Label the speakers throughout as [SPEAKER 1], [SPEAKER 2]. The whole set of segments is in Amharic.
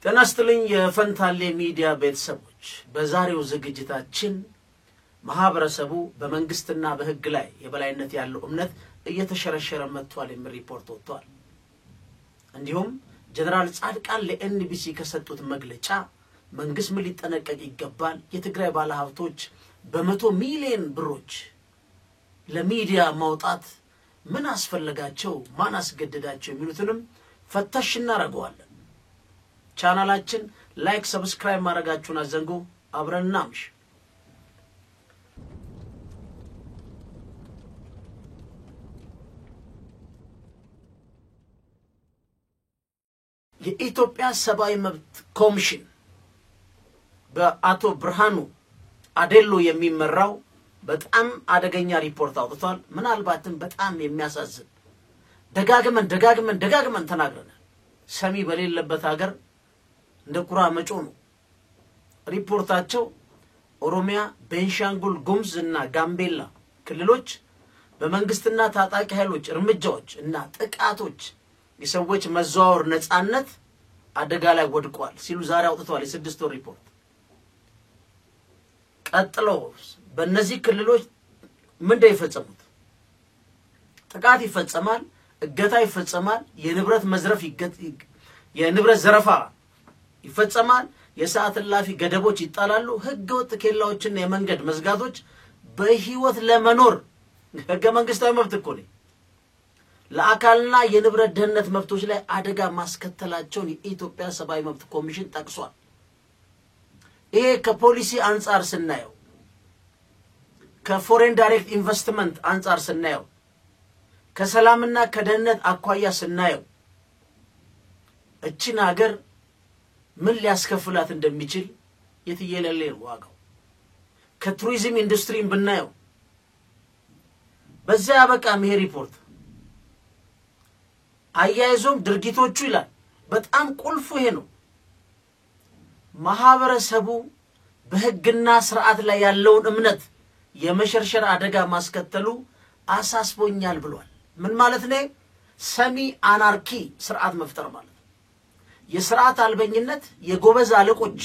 [SPEAKER 1] ተናስተልኝ የፈንታሌ ሚዲያ ቤተሰቦች በዛሬው ዝግጅታችን ማህበረሰቡ በመንግስትና በህግ ላይ የበላይነት ያለው እምነት እየተሸረሸረ መጥቷል የሚል ሪፖርት ወጥቷል። እንዲሁም ጀነራል ጻድቃን ለኤንቢሲ ከሰጡት መግለጫ መንግስት ምን ሊጠነቀቅ ይገባል፣ የትግራይ ባለሀብቶች በመቶ ሚሊዮን ብሮች ለሚዲያ ማውጣት ምን አስፈልጋቸው፣ ማን አስገደዳቸው የሚሉትንም ፈተሽ እናረጋዋለን። ቻናላችን ላይክ ሰብስክራይብ ማድረጋችሁን አዘንጉ። አብረን እናምሽ። የኢትዮጵያ ሰብአዊ መብት ኮሚሽን በአቶ ብርሃኑ አዴሎ የሚመራው በጣም አደገኛ ሪፖርት አውጥቷል። ምናልባትም በጣም የሚያሳዝን ደጋግመን ተናግረናል። ሰሚ በሌለበት ሀገር እንደ ቁራ መጮ ነው። ሪፖርታቸው ኦሮሚያ፣ ቤንሻንጉል ጉሙዝ እና ጋምቤላ ክልሎች በመንግስትና ታጣቂ ኃይሎች እርምጃዎች እና ጥቃቶች የሰዎች መዘዋወር ነፃነት አደጋ ላይ ወድቋል ሲሉ ዛሬ አውጥተዋል። የስድስት ወር ሪፖርት ቀጥሎ በእነዚህ ክልሎች ምንድነው የፈጸሙት? ጥቃት ይፈጸማል፣ እገታ ይፈጸማል፣ የንብረት መዝረፍ የንብረት ዘረፋ ይፈጸማል፣ የሰዓት እላፊ ገደቦች ይጣላሉ፣ ህገወጥ ኬላዎችና የመንገድ መዝጋቶች በህይወት ለመኖር ህገ መንግስታዊ መብት እኮ ነው ለአካልና የንብረት ደህንነት መብቶች ላይ አደጋ ማስከተላቸውን የኢትዮጵያ ሰብአዊ መብት ኮሚሽን ጠቅሷል። ይሄ ከፖሊሲ አንፃር ስናየው፣ ከፎሬን ዳይሬክት ኢንቨስትመንት አንፃር ስናየው፣ ከሰላምና ከደህንነት አኳያ ስናየው እቺን ሀገር ምን ሊያስከፍላት እንደሚችል የትየለሌ ዋጋው። ከቱሪዝም ኢንዱስትሪን ብናየው በዛ ያበቃም ይሄ ሪፖርት። አያይዞም ድርጊቶቹ ይላል በጣም ቁልፉ ይሄ ነው፣ ማህበረሰቡ በህግና ስርዓት ላይ ያለውን እምነት የመሸርሸር አደጋ ማስከተሉ አሳስቦኛል ብሏል። ምን ማለት ነው? ሰሚ አናርኪ ስርዓት መፍጠር ማለት የስርዓት አልበኝነት፣ የጎበዝ አለቆች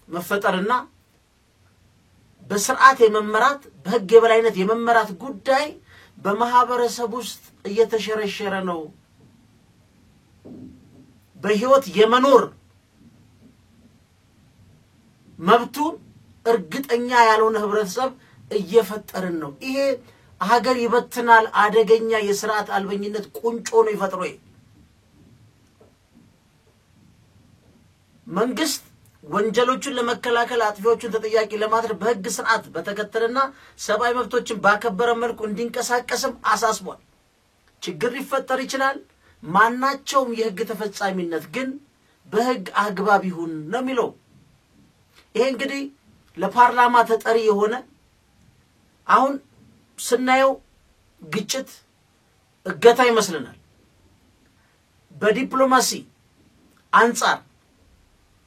[SPEAKER 1] መፈጠርና በስርዓት የመመራት በህግ የበላይነት የመመራት ጉዳይ በማህበረሰቡ ውስጥ እየተሸረሸረ ነው። በህይወት የመኖር መብቱ እርግጠኛ ያልሆነ ህብረተሰብ እየፈጠርን ነው። ይሄ ሀገር ይበትናል። አደገኛ የስርዓት አልበኝነት ቁንጮ ነው ይፈጥሮ። መንግስት ወንጀሎችን ለመከላከል አጥፊዎችን ተጠያቂ ለማድረግ በህግ ስርዓት በተከተለና ሰብአዊ መብቶችን ባከበረ መልኩ እንዲንቀሳቀስም አሳስቧል። ችግር ሊፈጠር ይችላል፣ ማናቸውም የህግ ተፈጻሚነት ግን በህግ አግባብ ይሁን ነው የሚለው። ይሄ እንግዲህ ለፓርላማ ተጠሪ የሆነ አሁን ስናየው ግጭት እገታ ይመስልናል። በዲፕሎማሲ አንፃር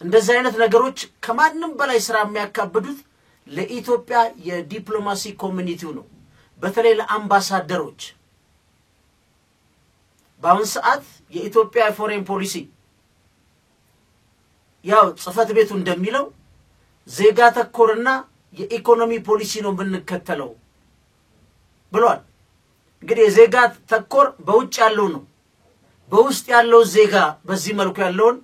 [SPEAKER 1] እንደዚህ አይነት ነገሮች ከማንም በላይ ስራ የሚያካብዱት ለኢትዮጵያ የዲፕሎማሲ ኮሚኒቲው ነው። በተለይ ለአምባሳደሮች በአሁን ሰዓት የኢትዮጵያ ፎሬን ፖሊሲ ያው ጽፈት ቤቱ እንደሚለው ዜጋ ተኮርና የኢኮኖሚ ፖሊሲ ነው ብንከተለው ብሏል። እንግዲህ የዜጋ ተኮር በውጭ ያለው ነው። በውስጥ ያለው ዜጋ በዚህ መልኩ ያለውን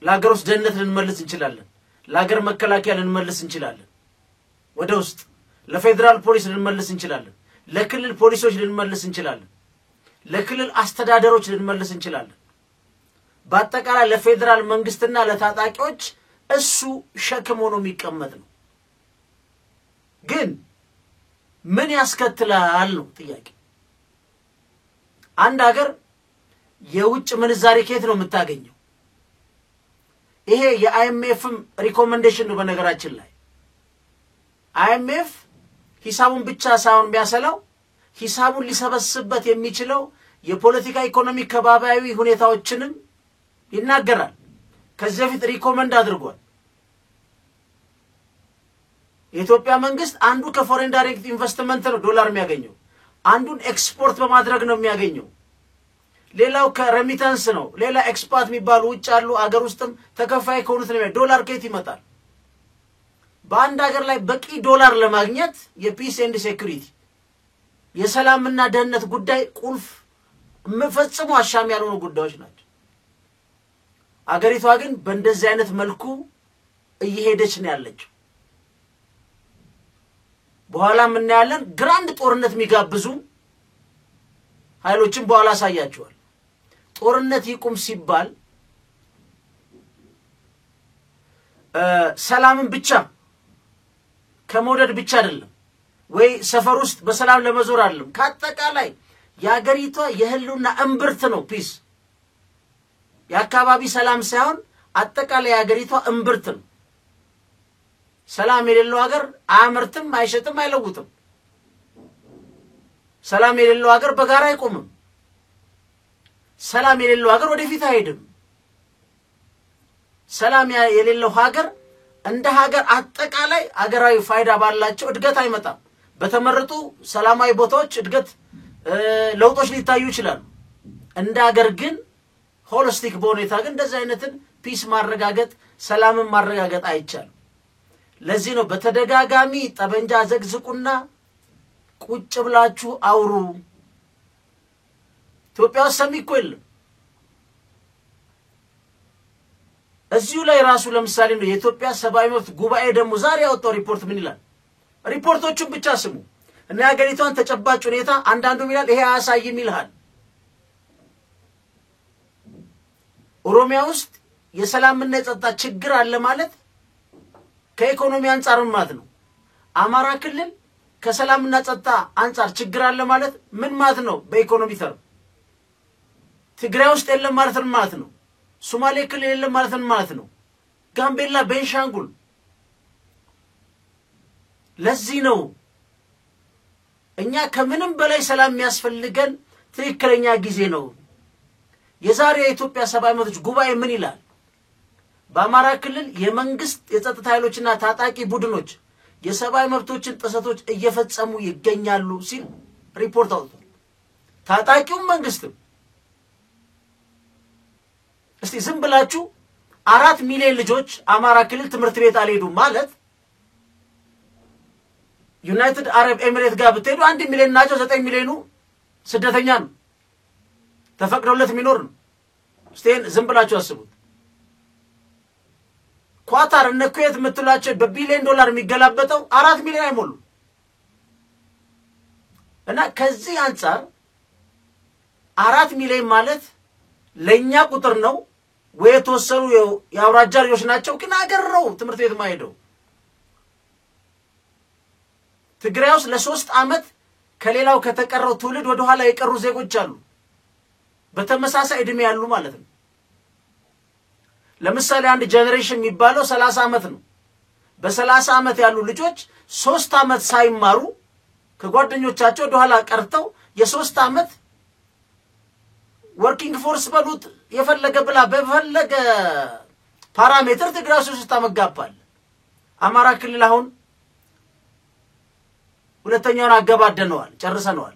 [SPEAKER 1] ለሀገር ውስጥ ደህንነት ልንመልስ እንችላለን፣ ለሀገር መከላከያ ልንመልስ እንችላለን፣ ወደ ውስጥ ለፌደራል ፖሊስ ልንመልስ እንችላለን፣ ለክልል ፖሊሶች ልንመልስ እንችላለን፣ ለክልል አስተዳደሮች ልንመልስ እንችላለን። በአጠቃላይ ለፌደራል መንግስትና ለታጣቂዎች እሱ ሸክም ሆኖ የሚቀመጥ ነው። ግን ምን ያስከትላል ነው ጥያቄ። አንድ ሀገር የውጭ ምንዛሪ ከየት ነው የምታገኘው? ይሄ የአይኤምኤፍም ሪኮመንዴሽን ነው። በነገራችን ላይ አይኤምኤፍ ሂሳቡን ብቻ ሳይሆን የሚያሰላው ሂሳቡን ሊሰበስብበት የሚችለው የፖለቲካ ኢኮኖሚ ከባቢያዊ ሁኔታዎችንም ይናገራል። ከዚህ በፊት ሪኮመንድ አድርጓል። የኢትዮጵያ መንግስት አንዱ ከፎሬን ዳይሬክት ኢንቨስትመንት ነው ዶላር የሚያገኘው፣ አንዱን ኤክስፖርት በማድረግ ነው የሚያገኘው። ሌላው ከሬሚታንስ ነው ሌላ ኤክስፓት የሚባሉ ውጭ አሉ አገር ውስጥም ተከፋይ ከሆኑት ነው ዶላር ከየት ይመጣል በአንድ ሀገር ላይ በቂ ዶላር ለማግኘት የፒስ ኤንድ ሴኩሪቲ የሰላምና ደህንነት ጉዳይ ቁልፍ መፈጽሙ አሻሚ ያልሆኑ ጉዳዮች ናቸው አገሪቷ ግን በእንደዚህ አይነት መልኩ እየሄደች ነው ያለችው በኋላ ምን ያለን ግራንድ ጦርነት የሚጋብዙ ኃይሎችን በኋላ ሳያቸዋል ጦርነት ይቁም ሲባል ሰላምን ብቻ ከመውደድ ብቻ አይደለም ወይ ሰፈር ውስጥ በሰላም ለመዞር አይደለም ካጠቃላይ ያገሪቷ የህልውና እምብርት ነው ፒስ ያካባቢ ሰላም ሳይሆን አጠቃላይ ያገሪቷ እምብርት ነው ሰላም የሌለው ሀገር አያመርትም አይሸጥም አይለውጥም ሰላም የሌለው ሀገር በጋራ አይቆምም ሰላም የሌለው ሀገር ወደፊት አይሄድም ሰላም የሌለው ሀገር እንደ ሀገር አጠቃላይ ሀገራዊ ፋይዳ ባላቸው እድገት አይመጣም በተመረጡ ሰላማዊ ቦታዎች እድገት ለውጦች ሊታዩ ይችላሉ እንደ ሀገር ግን ሆሊስቲክ በሁኔታ ግን እንደዚህ አይነትን ፒስ ማረጋገጥ ሰላምን ማረጋገጥ አይቻልም ለዚህ ነው በተደጋጋሚ ጠበንጃ ዘግዝቁና ቁጭ ብላችሁ አውሩ ኢትዮጵያ ሰሚ እኮ የለም እዚሁ ላይ ራሱ ለምሳሌ ነው የኢትዮጵያ ሰብአዊ መብት ጉባኤ ደግሞ ዛሬ ያወጣው ሪፖርት ምን ይላል ሪፖርቶቹን ብቻ ስሙ እና ያገሪቷን ተጨባጭ ሁኔታ አንዳንዱ ይላል ይሄ አያሳይም ይልሃል ኦሮሚያ ውስጥ የሰላምና የጸጥታ ችግር አለ ማለት ከኢኮኖሚ አንፃር ማለት ነው አማራ ክልል ከሰላምና ጸጥታ አንፃር ችግር አለ ማለት ምን ማለት ነው በኢኮኖሚ ተርም ትግራይ ውስጥ የለም ማለት ነው ሶማሌ ክልል የለም ማለት ነው ጋምቤላ ቤንሻንጉል ለዚህ ነው እኛ ከምንም በላይ ሰላም የሚያስፈልገን ትክክለኛ ጊዜ ነው የዛሬ የኢትዮጵያ ሰብአዊ መብቶች ጉባኤ ምን ይላል በአማራ ክልል የመንግስት የጸጥታ ኃይሎችና ታጣቂ ቡድኖች የሰብአዊ መብቶችን ጥሰቶች እየፈጸሙ ይገኛሉ ሲል ሪፖርት አውጥቷል ታጣቂው መንግስትም እስቲ ዝም ብላችሁ 4 ሚሊዮን ልጆች አማራ ክልል ትምህርት ቤት አልሄዱም ማለት ዩናይትድ አረብ ኤሚሬት ጋር ብትሄዱ 1 ሚሊዮን ናቸው 9 ሚሊዮኑ ስደተኛ ነው ተፈቅዶለት የሚኖር ነው እስቴን ዝም ብላችሁ አስቡት ኳታር እነ ኩዌት የምትላቸው በቢሊዮን ዶላር የሚገላበጠው 4 ሚሊዮን አይሞሉ እና ከዚህ አንፃር 4 ሚሊዮን ማለት ለኛ ቁጥር ነው ወይ ተወሰኑ ያውራጃ ልጆች ናቸው ግን አገር ነው ትምህርት ቤት ማይሄደው ትግራይ ውስጥ ለ3 አመት ከሌላው ከተቀረው ትውልድ ወደ ኋላ የቀሩ ዜጎች አሉ በተመሳሳይ እድሜ ያሉ ማለት ነው ለምሳሌ አንድ ጄነሬሽን የሚባለው 30 አመት ነው በ30 አመት ያሉ ልጆች 3 አመት ሳይማሩ ከጓደኞቻቸው ወደ ኋላ ቀርተው የ3 አመት ወርኪንግ ፎርስ በሉት የፈለገ ብላ በፈለገ ፓራሜትር ትግራይ 3 አመት ጋባል አማራ ክልል አሁን ሁለተኛውን አገባደነዋል ጨርሰነዋል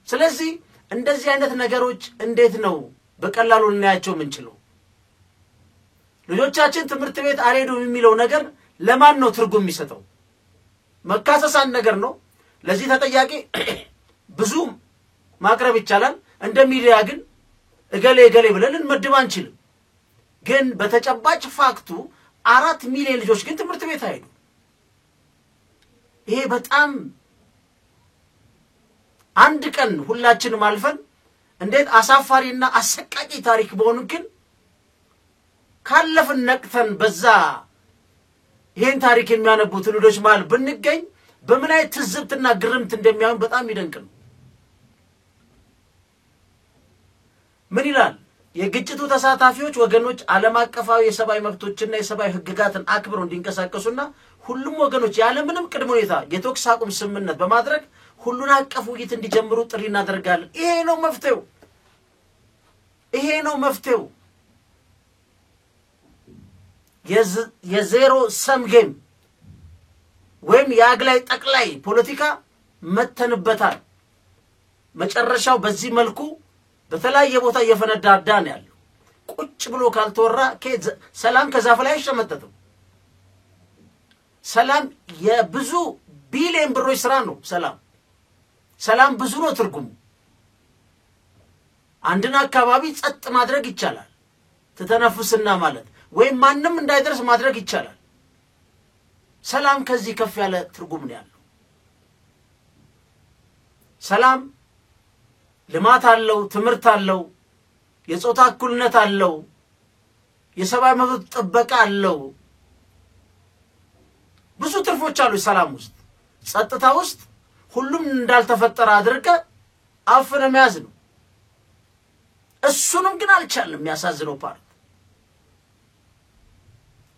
[SPEAKER 1] ስለዚህ እንደዚህ አይነት ነገሮች እንዴት ነው በቀላሉ እናያቸው ምንችለው ልጆቻችን ትምህርት ቤት አልሄዱም የሚለው ነገር ለማን ነው ትርጉም የሚሰጠው መካሰሳን ነገር ነው ለዚህ ተጠያቂ ብዙ ማቅረብ ይቻላል እንደ ሚዲያ ግን እገሌ ብለን መድብ አንችልም ግን በተጨባጭ ፋክቱ 4 ሚሊዮን ልጆች ግን ትምህርት ቤት አይሄዱ ይሄ በጣም አንድ ቀን ሁላችንም አልፈን እንዴት አሳፋሪና አሰቃቂ ታሪክ በሆነ ግን ካለፈን ነቅተን በዛ ይሄን ታሪክ የሚያነቡት ልጆች ማል ብንገኝ በምን አይነት ትዝብትና ግርምት እንደሚያዩን በጣም ይደንቅ ነው ምን ይላል የግጭቱ ተሳታፊዎች ወገኖች ዓለም አቀፋዊ የሰብአዊ መብቶችና የሰብአዊ ህግጋትን አክብረው እንዲንቀሳቀሱና ሁሉም ወገኖች ያለ ምንም ቅድመ ሁኔታ የተኩስ አቁም ስምምነት በማድረግ ሁሉን አቀፍ ውይይት እንዲጀምሩ ጥሪ እናደርጋለን ይሄ ነው መፍትሄው የዜሮ ሰም ጌም ወይም የአግላይ ጠቅላይ ፖለቲካ መተንበታል መጨረሻው በዚህ መልኩ በተለያየ ቦታ እየፈነዳዳ ነው ያለው። ቁጭ ብሎ ካልተወራ ሰላም ከዛፍ ላይ አይሸመጠጥም። ሰላም የብዙ ቢሊዮን ብሮች ስራ ነው። ሰላም ብዙ ነው ትርጉሙ። አንድን አካባቢ ጸጥ ማድረግ ይቻላል ተተነፍስና ማለት ወይም ማንንም እንዳይደርስ ማድረግ ይቻላል። ሰላም ከዚህ ከፍ ያለ ትርጉም ነው ያለው። ሰላም ልማት አለው፣ ትምርት አለው፣ የጾታ እኩልነት አለው፣ የሰብአዊ መብት ጥበቃ አለው። ብዙ ትርፎች አሉ ሰላም ውስጥ። ጸጥታ ውስጥ ሁሉም እንዳልተፈጠረ አድርገ አፍነ መያዝ ነው። እሱንም ግን አልቻለም። ያሳዝነው ፓርት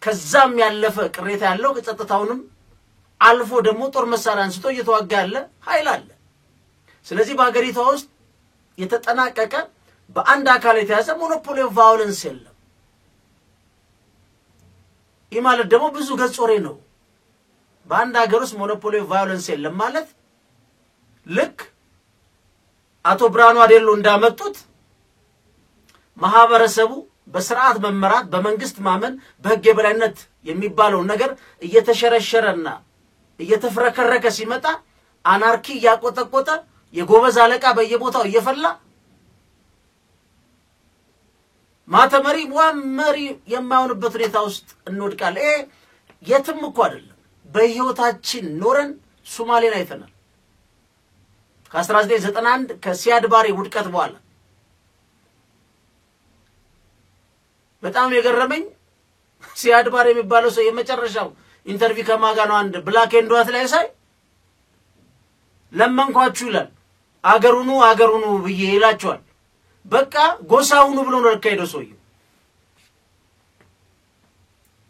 [SPEAKER 1] ከዛም ያለፈ ቅሬታ ያለው ከጸጥታውንም አልፎ ደግሞ ጦር መሳሪያ አንስቶ እየተዋጋ ያለ ኃይል አለ። ስለዚህ በአገሪቷ ውስጥ የተጠናቀቀ በአንድ አካል የተያዘ ሞኖፖሊ ኦፍ ቫዮለንስ የለም። ይህ ማለት ደግሞ ብዙ ገጽ ወሬ ነው። በአንድ ሀገር ውስጥ ሞኖፖሊ ኦፍ ቫዮለንስ የለም ማለት ልክ አቶ ብርሃኑ አዴሎ እንዳመጡት ማህበረሰቡ በስርዓት መመራት በመንግስት ማመን በህግ የበላይነት የሚባለው ነገር እየተሸረሸረና እየተፈረከረከ ሲመጣ አናርኪ ያቆጠቆጠ የጎበዝ አለቃ በየቦታው እየፈላ ማተመሪ ወመሪ የማይሆንበት ሁኔታ ውስጥ እንወድቃለን። የትም እኮ አይደለም በህይወታችን ኖረን ሶማሌን አይተናል። ከ1991 ከሲያድ ባሬ ውድቀት በኋላ በጣም የገረመኝ ሲያድ ባሬ የሚባለው ሰው የመጨረሻው ኢንተርቪው ከማጋ ነው አንድ ብላክ ኤንድ ዋይት ላይ ሳይ ለመንኳችሁ ይላል። አገሩኑ ብዬ ይላቸዋል። በቃ ጎሳውኑ ብሎ ነው ለካይዶ ሰውዬው።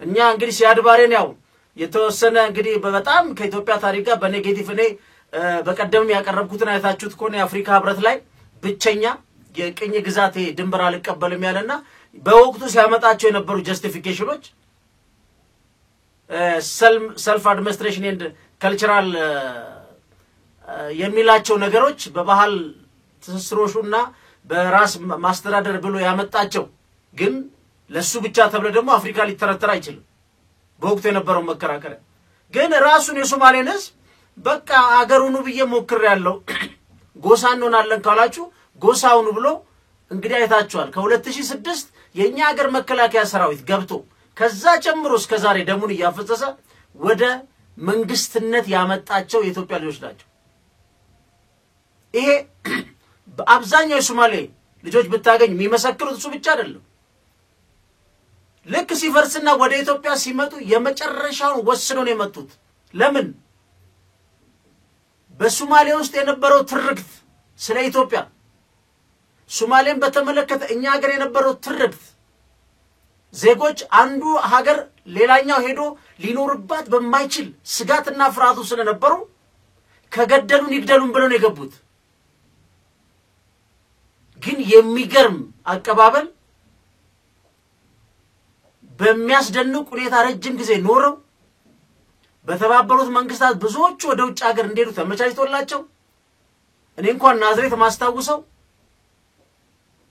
[SPEAKER 1] እኛ እንግዲህ ሲያድ ባሬን ያው የተወሰነ እንግዲህ በጣም ከኢትዮጵያ ታሪክ ጋር በኔጌቲቭ እኔ በቀደም ያቀረብኩትን አይታችሁት ከሆነ የአፍሪካ ህብረት ላይ ብቸኛ የቅኝ ግዛት ድንበር አልቀበልም ያለና በወቅቱ ሲያመጣቸው የነበሩ ጀስቲፊኬሽኖች ሰልፍ አድሚኒስትሬሽን ኤንድ ካልቸራል የሚላቸው ነገሮች በባህል ትስስሮሹና በራስ ማስተዳደር ብሎ ያመጣቸው ግን ለሱ ብቻ ተብለ ደግሞ አፍሪካ ሊተረተር አይችልም። በወቅቱ የነበረው መከራከሪያ ግን ራሱን የሶማሌን ህዝብ በቃ አገሩኑ ብዬ ሞክር ያለው ጎሳ እንሆናለን ካላችሁ ጎሳውኑ ብሎ እንግዲህ አይታችኋል። ከ2006 የኛ ሀገር መከላከያ ሰራዊት ገብቶ ከዛ ጀምሮ እስከ ዛሬ ደሙን ያፈሰሰ ወደ መንግስትነት ያመጣቸው የኢትዮጵያ ልጆች ናቸው። ይሄ በአብዛኛው የሶማሌ ልጆች ብታገኝ የሚመሰክሩት እሱ ብቻ አይደለም። ልክ ሲፈርስና ወደ ኢትዮጵያ ሲመጡ የመጨረሻውን ወስነው ነው የመጡት። ለምን? በሶማሌ ውስጥ የነበረው ትርክት ስለ ኢትዮጵያ ሶማሌን በተመለከተ እኛ ሀገር የነበረው ትርክት ዜጎች አንዱ ሀገር ሌላኛው ሄዶ ሊኖርባት በማይችል ስጋትና ፍርሃቱ ስለነበሩ ከገደሉን ይግደሉን ብለው ነው የገቡት። ግን የሚገርም አቀባበል በሚያስደንቅ ሁኔታ ረጅም ጊዜ ኖረው በተባበሩት መንግስታት ብዙዎቹ ወደ ውጭ ሀገር እንደሄዱ ተመቻችቶላቸው እኔ እንኳን ናዝሬት ማስተዋውሰው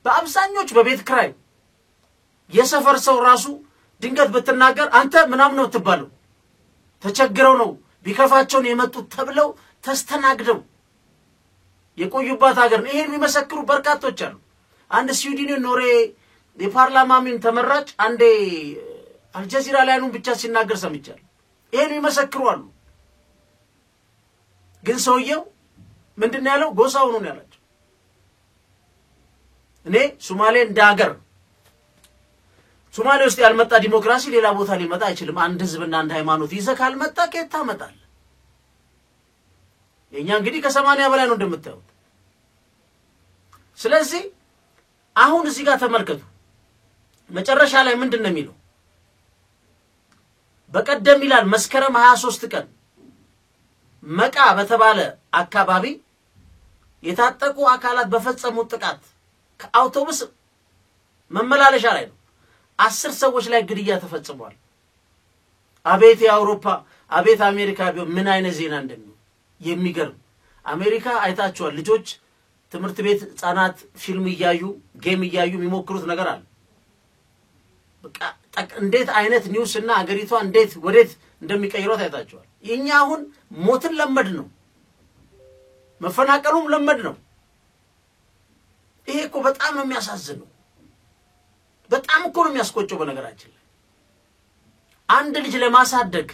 [SPEAKER 1] በአብዛኞቹ በቤት ክራይ የሰፈር ሰው ራሱ ድንገት በተናገር አንተ ምናምን ነው ተባለው ተቸግረው ነው ቢከፋቸው የመጡት ተብለው ተስተናግደው የቆዩባት ሀገር ነው። ይሄን የሚመሰክሩ በርካቶች አሉ። አንድ ስዊድን ኖሬ የፓርላማ ሚን ተመራጭ አንዴ አልጀዚራ ላይ ነው ብቻ ሲናገር ሰምቻለሁ። ይሄን የሚመሰክሩ አሉ። ግን ሰውየው ምንድነው ያለው? ጎሳው ነው ያላቸው። እኔ ሶማሌ እንዳገር ሶማሌ ውስጥ ያልመጣ ዲሞክራሲ ሌላ ቦታ ሊመጣ አይችልም። አንድ ህዝብና አንድ ሃይማኖት ይዘህ ካልመጣ ከየት ታመጣለህ? የኛ እንግዲህ ከ80 በላይ ነው እንደምታዩት። ስለዚህ አሁን እዚህ ጋር ተመልከቱ መጨረሻ ላይ ምንድነው የሚለው? በቀደም ይላል መስከረም 23 ቀን መቃ በተባለ አካባቢ የታጠቁ አካላት በፈጸሙት ጥቃት ከአውቶቡስ መመላለሻ ላይ ነው 10 ሰዎች ላይ ግድያ ተፈጽሟል። አቤት የአውሮፓ አቤት አሜሪካ ምን አይነት ዜና እንደሚሆን የሚገርም። አሜሪካ አይታችኋል ልጆች ትምህርት ቤት ህፃናት ፊልም እያዩ ጌም እያዩ የሚሞክሩት ነገር አለ። በቃ እንዴት አይነት ኒውስ እና አገሪቷ እንዴት ወዴት እንደሚቀይረው ታይታችኋል። የኛ አሁን ሞትን ለመድ ነው፣ መፈናቀሉም ለመድ ነው። ይሄ እኮ በጣም ነው የሚያሳዝነው። በጣም እኮ ነው የሚያስቆጨው። በነገራችን ላይ አንድ ልጅ ለማሳደግ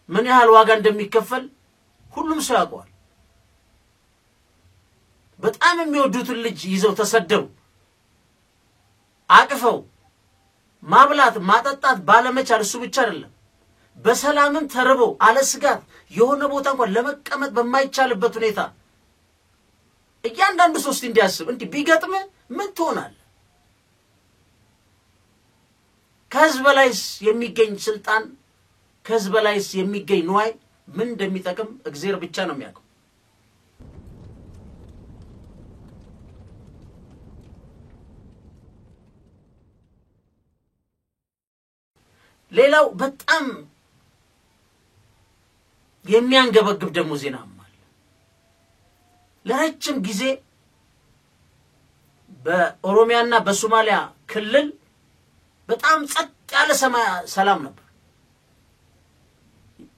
[SPEAKER 1] ምን ያህል ዋጋ እንደሚከፈል ሁሉም ሰው ያውቀዋል። በጣም የሚወዱትን ልጅ ይዘው ተሰደው አቅፈው ማብላት ማጠጣት ባለመቻል እሱ ብቻ አይደለም በሰላምም ተርበው አለ ስጋት የሆነ ቦታ እንኳን ለመቀመጥ በማይቻልበት ሁኔታ እያንዳንዱ ሶስት እንዲያስብ እንዴ ቢገጥም ምን ትሆናለህ? ከህዝብ በላይስ የሚገኝ ስልጣን ከህዝብ በላይስ የሚገኝ ንዋይ ምን እንደሚጠቅም እግዚአብሔር ብቻ ነው የሚያውቀው። ሌላው በጣም የሚያንገበግብ ደግሞ ዜና አለ። ለረጅም ጊዜ በኦሮሚያና በሶማሊያ ክልል በጣም ጸጥ ያለ ሰላም ነበር።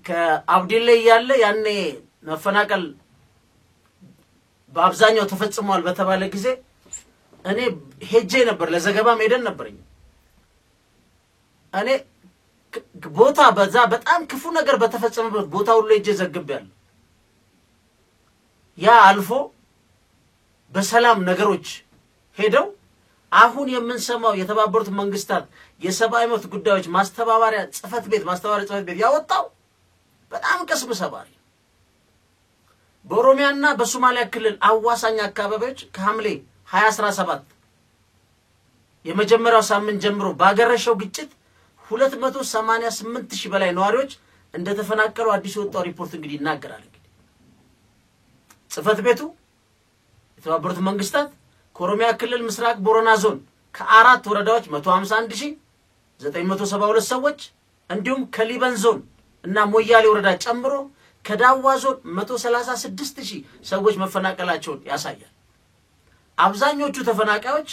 [SPEAKER 1] ከአብዲሌ ያለ ያኔ መፈናቀል በአብዛኛው ተፈጽሟል በተባለ ጊዜ እኔ ሄጄ ነበር፣ ለዘገባም ሄደን ነበርኝ። እኔ ቦታ በዛ በጣም ክፉ ነገር በተፈጸመበት ቦታ ሁሉ ሄጄ ዘግቤያለሁ። ያ አልፎ በሰላም ነገሮች ሄደው አሁን የምንሰማው የተባበሩት መንግስታት የሰብአዊ መብት ጉዳዮች ማስተባበሪያ ጽፈት ቤት ያወጣው በጣም ቅስም ሰባሪ በኦሮሚያና በሶማሊያ ክልል አዋሳኝ አካባቢዎች ከሐምሌ 2017 የመጀመሪያው ሳምንት ጀምሮ ባገረሸው ግጭት 288,000 በላይ ነዋሪዎች እንደተፈናቀሉ አዲስ የወጣው ሪፖርት እንግዲህ ይናገራል። ጽፈት ቤቱ የተባበሩት መንግስታት ከኦሮሚያ ክልል ምስራቅ ቦረና ዞን ከአራት ወረዳዎች 151,972 ሰዎች እንዲሁም ከሊበን ዞን እና ሞያሌ ወረዳ ጨምሮ ከዳዋ ዞን 136,000 ሰዎች መፈናቀላቸውን ያሳያል። አብዛኞቹ ተፈናቃዮች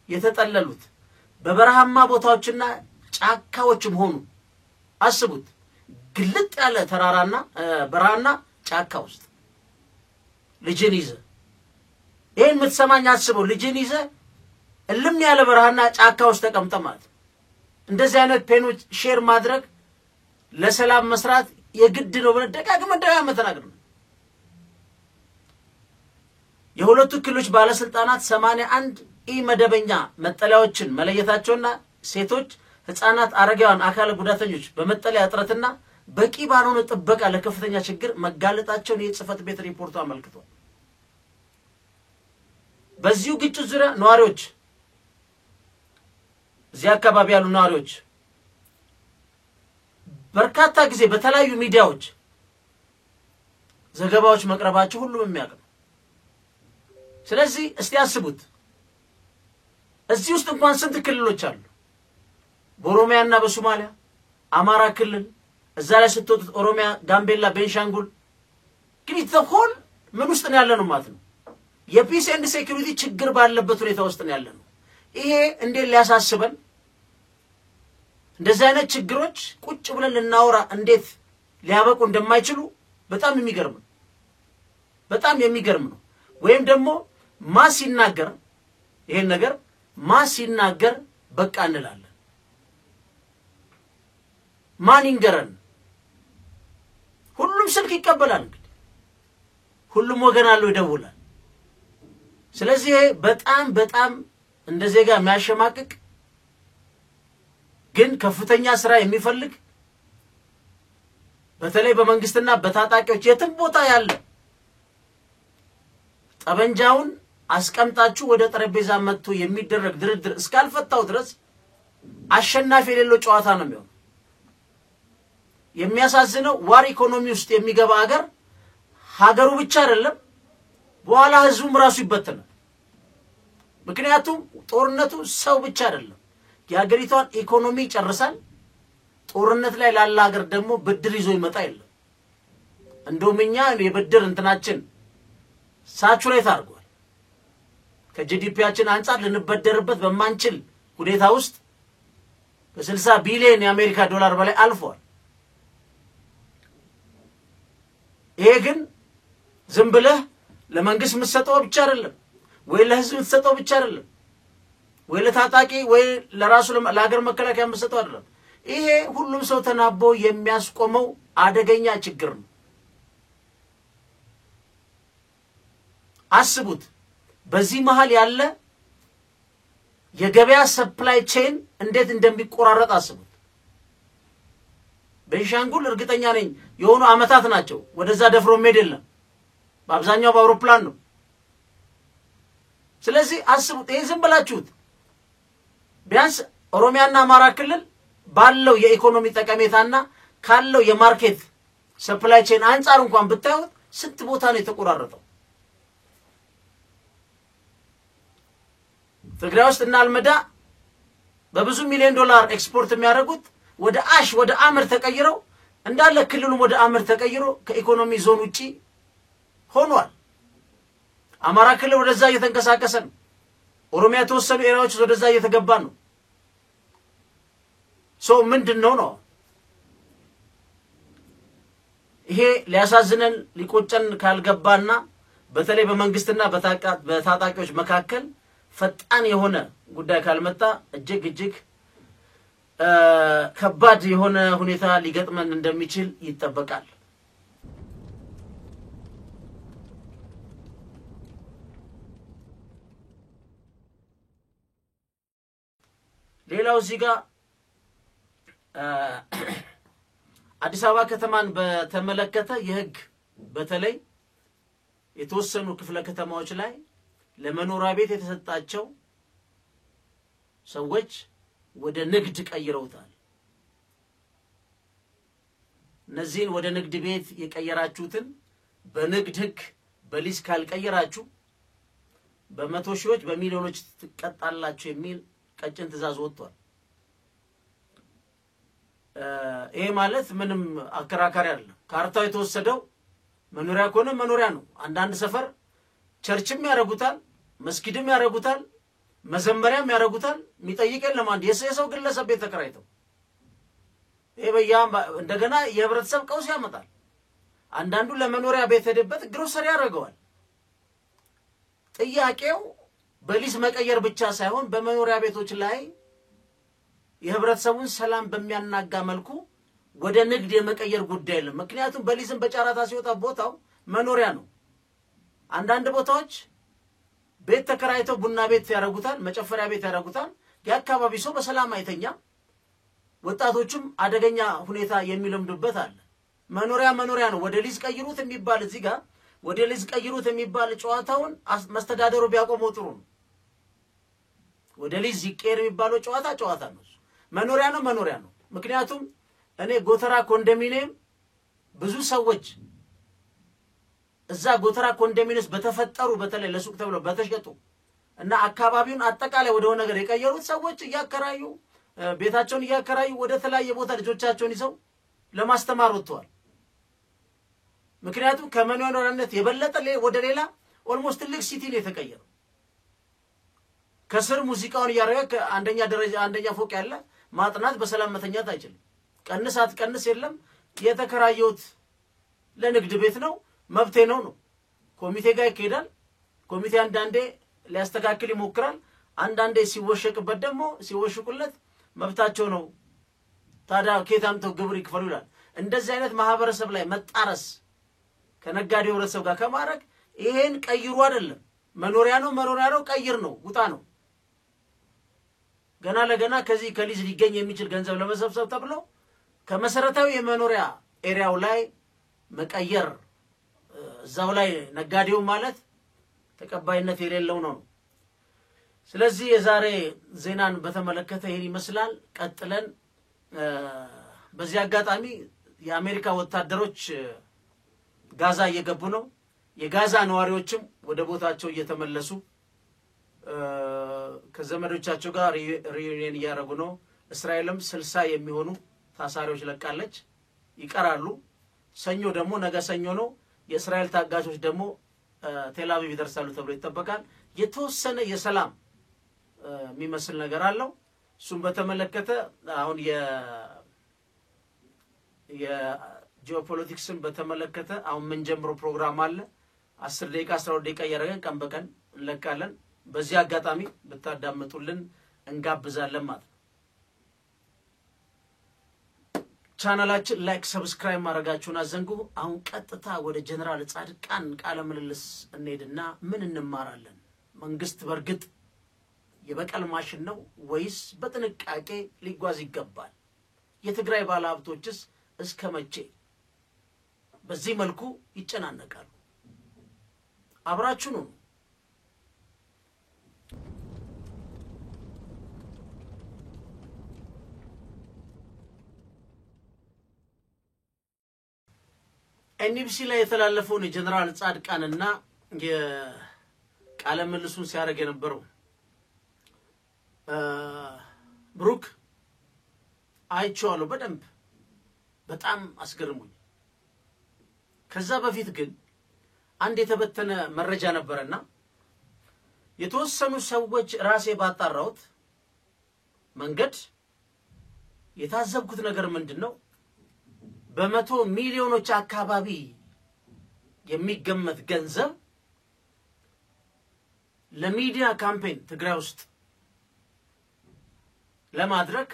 [SPEAKER 1] የተጠለሉት በበረሃማ ቦታዎችና ጫካዎችም ሆኑ አስቡት፣ ግልጥ ያለ ተራራና በረሃና ጫካ ውስጥ ልጅን ይዘ ይሄን የምትሰማኝ አስበው፣ ልጅን ይዘ እልም ያለ በረሃና ጫካ ውስጥ ተቀምጠ ማለት እንደዚህ አይነት ፔኖች ሼር ማድረግ ለሰላም መስራት የግድ ነው ብለን ደጋግመን ተናግረን የሁለቱ ክልሎች ባለስልጣናት 81 ኢመደበኛ መጠለያዎችን መለየታቸውና ሴቶች፣ ህፃናት፣ አረጋውያን፣ አካለ ጉዳተኞች በመጠለያ እጥረትና በቂ ባልሆነ ጥበቃ ለከፍተኛ ችግር መጋለጣቸውን የጽፈት ቤት ሪፖርቱ አመልክቷል። በዚሁ ግጭት ዙሪያ ነዋሪዎች እዚህ አካባቢ ያሉ ነዋሪዎች በርካታ ጊዜ በተለያዩ ሚዲያዎች ዘገባዎች መቅረባቸው ሁሉም የሚያውቅ ነው። ስለዚህ እስቲ አስቡት፣ እዚህ ውስጥ እንኳን ስንት ክልሎች አሉ? በኦሮሚያና በሶማሊያ፣ አማራ ክልል፣ እዛ ላይ ስትወጡ ኦሮሚያ፣ ጋምቤላ፣ ቤንሻንጉል ግን ተሆል ምን ውስጥ ነው ያለነው ማለት ነው? የፒስ ኤንድ ሴኩሪቲ ችግር ባለበት ሁኔታ ውስጥ ነው ያለነው። ይሄ እንዴት ሊያሳስበን እንደዚህ አይነት ችግሮች ቁጭ ብለን ልናወራ እንዴት ሊያበቁ እንደማይችሉ በጣም የሚገርም ነው። ወይም ደግሞ ማሲናገር ይሄን ነገር ማሲናገር በቃ እንላለን። ማን ይንገረን? ሁሉም ስልክ ይቀበላል፣ እንግዲህ ሁሉም ወገን አለው ይደውላል። ስለዚህ በጣም እንደ ዜጋ የሚያሸማቅቅ ግን ከፍተኛ ስራ የሚፈልግ በተለይ በመንግስትና በታጣቂዎች የትም ቦታ ያለ ጠበንጃውን አስቀምጣችሁ ወደ ጠረጴዛ መጥቶ የሚደረግ ድርድር እስካልፈታው ድረስ አሸናፊ የሌለው ጨዋታ ነው የሚሆነው። የሚያሳዝነው ዋር ኢኮኖሚ ውስጥ የሚገባ ሀገሩ ብቻ አይደለም በኋላ ህዝቡም ራሱ ይበተናል። ምክንያቱም ጦርነቱ ሰው ብቻ አይደለም፣ የሀገሪቷን ኢኮኖሚ ይጨርሳል። ጦርነት ላይ ላለ ሀገር ደግሞ ብድር ይዞ ይመጣ የለም። እንደውም እኛ የብድር እንትናችን ሳቹሬት አድርጓል። ከጂዲፒያችን አንፃር ልንበደርበት በማንችል ሁኔታ ውስጥ ከ60 ቢሊዮን የአሜሪካ ዶላር በላይ አልፏል። ይሄ ግን ዝም ብለህ ለመንግስት የምትሰጠው ብቻ አይደለም፣ ወይ ለህዝብ የምትሰጠው ብቻ አይደለም፣ ወይ ለታጣቂ ወይ ለራሱ ለሀገር መከላከያ የምትሰጠው አይደለም። ይሄ ሁሉም ሰው ተናቦ የሚያስቆመው አደገኛ ችግር ነው። አስቡት፣ በዚህ መሃል ያለ የገበያ ሰፕላይ ቼን እንዴት እንደሚቆራረጥ አስቡት። በሻንጉል እርግጠኛ ነኝ የሆኑ አመታት ናቸው ወደዛ ደፍሮ መሄድ የለም፣ በአብዛኛው በአውሮፕላን ነው። ስለዚህ አስቡት፣ ይሄ ዝም ብላችሁት ቢያንስ ኦሮሚያና አማራ ክልል ባለው የኢኮኖሚ ጠቀሜታና ካለው የማርኬት ሰፕላይ ቼን አንፃር እንኳን ብታዩት ስንት ቦታ ነው የተቆራረጠው። ትግራይ ውስጥ እና አልመዳ በብዙ ሚሊዮን ዶላር ኤክስፖርት የሚያደርጉት ወደ አሽ ወደ አምር ተቀይረው እንዳለ ክልሉም ወደ አምር ተቀይሮ ከኢኮኖሚ ዞን ውጪ ሆኗል። አማራ ክልል ወደዛ እየተንቀሳቀሰ ነው። ኦሮሚያ ተወሰኑ ኤሪያዎች ወደዛ እየተገባ ነው። ምንድነው ነው ይሄ? ሊያሳዝነን ሊቆጨን ካልገባና በተለይ በመንግስትና በታጣቂዎች መካከል ፈጣን የሆነ ጉዳይ ካልመጣ እጅግ ከባድ የሆነ ሁኔታ ሊገጥመን እንደሚችል ይጠበቃል። ሌላው እዚህ ጋር አዲስ አበባ ከተማን በተመለከተ የህግ በተለይ የተወሰኑ ክፍለ ከተማዎች ላይ ለመኖሪያ ቤት የተሰጣቸው ሰዎች ወደ ንግድ ቀይረውታል። እነዚህን ወደ ንግድ ቤት የቀየራችሁትን በንግድ ህግ በሊዝ ካልቀየራችሁ በመቶ ሺዎች በሚሊዮኖች ትቀጣላችሁ የሚል ቀጭን ትዕዛዝ ወጥቷል። ይሄ ማለት ምንም አከራካሪ አይደለም። ካርታው የተወሰደው መኖሪያ ከሆነ መኖሪያ ነው። አንዳንድ ሰፈር ቸርችም ያረጉታል፣ መስጊድም ያረጉታል፣ መዘመሪያም ያረጉታል። የሚጠይቅ የለም። አንድ የሰው ግለሰብ ቤት ተከራይተው ይሄ በያም እንደገና የህብረተሰብ ቀውስ ያመጣል። አንዳንዱ ለመኖሪያ ቤት ሄደበት ግሮሰሪ ያረጋዋል። ጥያቄው በሊዝ መቀየር ብቻ ሳይሆን በመኖሪያ ቤቶች ላይ የህብረተሰቡን ሰላም በሚያናጋ መልኩ ወደ ንግድ የመቀየር ጉዳይ ነው። ምክንያቱም በሊዝም በጫራታ ሲወጣ ቦታው መኖሪያ ነው። አንዳንድ ቦታዎች ቤት ተከራይተው ቡና ቤት ያረጉታል፣ መጨፈሪያ ቤት ያረጉታል። የአካባቢ ሰው በሰላም አይተኛም። ወጣቶችም አደገኛ ሁኔታ የሚለምዱበት አለ። መኖሪያ ነው። ወደ ሊዝ ቀይሩት የሚባል እዚህ ጋር ወደ ሊዝ ቀይሩት የሚባል ጨዋታውን መስተዳደሩ ቢያቆመው ጥሩ ነው። ወደ ሊዝ ይቀየር የሚባለው ጨዋታ ነው። መኖሪያ ነው። ምክንያቱም እኔ ጎተራ ኮንዶሚኒየም ብዙ ሰዎች እዛ ጎተራ ኮንዶሚኒየምስ በተፈጠሩ በተለይ ለሱቅ ተብለው በተሸጡ እና አካባቢውን አጠቃላይ ወደ ሆነ ነገር የቀየሩት ሰዎች እያከራዩ ቤታቸውን እያከራዩ ወደ ተለያየ ቦታ ልጆቻቸውን ይዘው ለማስተማር ወጥተዋል። ምክንያቱም ከመኖሪያነት የበለጠ ወደ ሌላ ኦልሞስት ትልቅ ሲቲ ነው የተቀየረው። ከስር ሙዚቃውን ያረገ አንደኛ ደረጃ አንደኛ ፎቅ ያለ ማጥናት በሰላም መተኛት አይችልም። ቀንስ የለም። የተከራዩት ለንግድ ቤት ነው፣ መብቴ ነው። ኮሚቴ ጋር ይሄዳል። ኮሚቴ አንዳንዴ ሊያስተካክል ይሞክራል። አንዳንዴ ሲወሸቅበት ደግሞ ሲወሽቁለት መብታቸው ነው። ታዲያ ከታምተው ግብር ይክፈሉ ይላል። እንደዚህ አይነት ማህበረሰብ ላይ መጣረስ ከነጋዴው ህብረተሰብ ጋር ከማረግ ይሄን ቀይሩ አይደለም። መኖሪያ ነው፣ ቀይር ነው፣ ውጣ ነው። ገና ለገና ከዚህ ከሊዝ ሊገኝ የሚችል ገንዘብ ለመሰብሰብ ተብሎ ከመሰረታዊ የመኖሪያ ኤሪያው ላይ መቀየር እዛው ላይ ነጋዴው ማለት ተቀባይነት የሌለው ነው። ስለዚህ የዛሬ ዜናን በተመለከተ ይሄን ይመስላል። ቀጥለን በዚህ አጋጣሚ የአሜሪካ ወታደሮች ጋዛ እየገቡ ነው። የጋዛ ነዋሪዎችም ወደ ቦታቸው እየተመለሱ ከዘመዶቻቸው ጋር ሪዩኒየን እያደረጉ ነው። እስራኤልም 60 የሚሆኑ ታሳሪዎች ለቃለች። ይቀራሉ። ሰኞ ደግሞ ነገ ሰኞ ነው። የእስራኤል ታጋቾች ደግሞ ቴል አቪቭ ይደርሳሉ ተብሎ ይተበቃል የተወሰነ የሰላም የሚመስል ነገር አለው እሱም በተመለከተ አሁን የጂኦፖለቲክስን በተመለከተ አሁን ምን ጀምሮ ፕሮግራም አለ 10 ደቂቃ 12 ደቂቃ ያረጋን ቀን በቀን እንለቃለን በዚህ አጋጣሚ ብታዳምጡልን እንጋብዛለን ማለት ቻናላችን ላይክ ሰብስክራይብ ማድረጋችሁን አዘንጉ አሁን ቀጥታ ወደ ጀነራል ጻድቃን ቃለ ምልልስ እንሄድና ምን እንማራለን መንግስት በርግጥ የበቀል ማሽን ነው ወይስ በጥንቃቄ ሊጓዝ ይገባል የትግራይ ባለሀብቶችስ እስከመቼ በዚህ መልኩ ይጨናነቃሉ አብራችሁ ነው ኤንቢሲ ላይ የተላለፈው የጀነራል ጻድቃንና የቃለ ምልልሱን ሲያደርግ የነበረው ብሩክ አይቼዋለሁ በደንብ በጣም አስገርሞኝ ከዛ በፊት ግን አንድ የተበተነ መረጃ ነበርና የተወሰኑ ሰዎች ራሴ ባጣራውት መንገድ የታዘብኩት ነገር ምንድነው በመቶ ሚሊዮኖች አካባቢ የሚገመት ገንዘብ ለሚዲያ ካምፔን ትግራይ ውስጥ ለማድረግ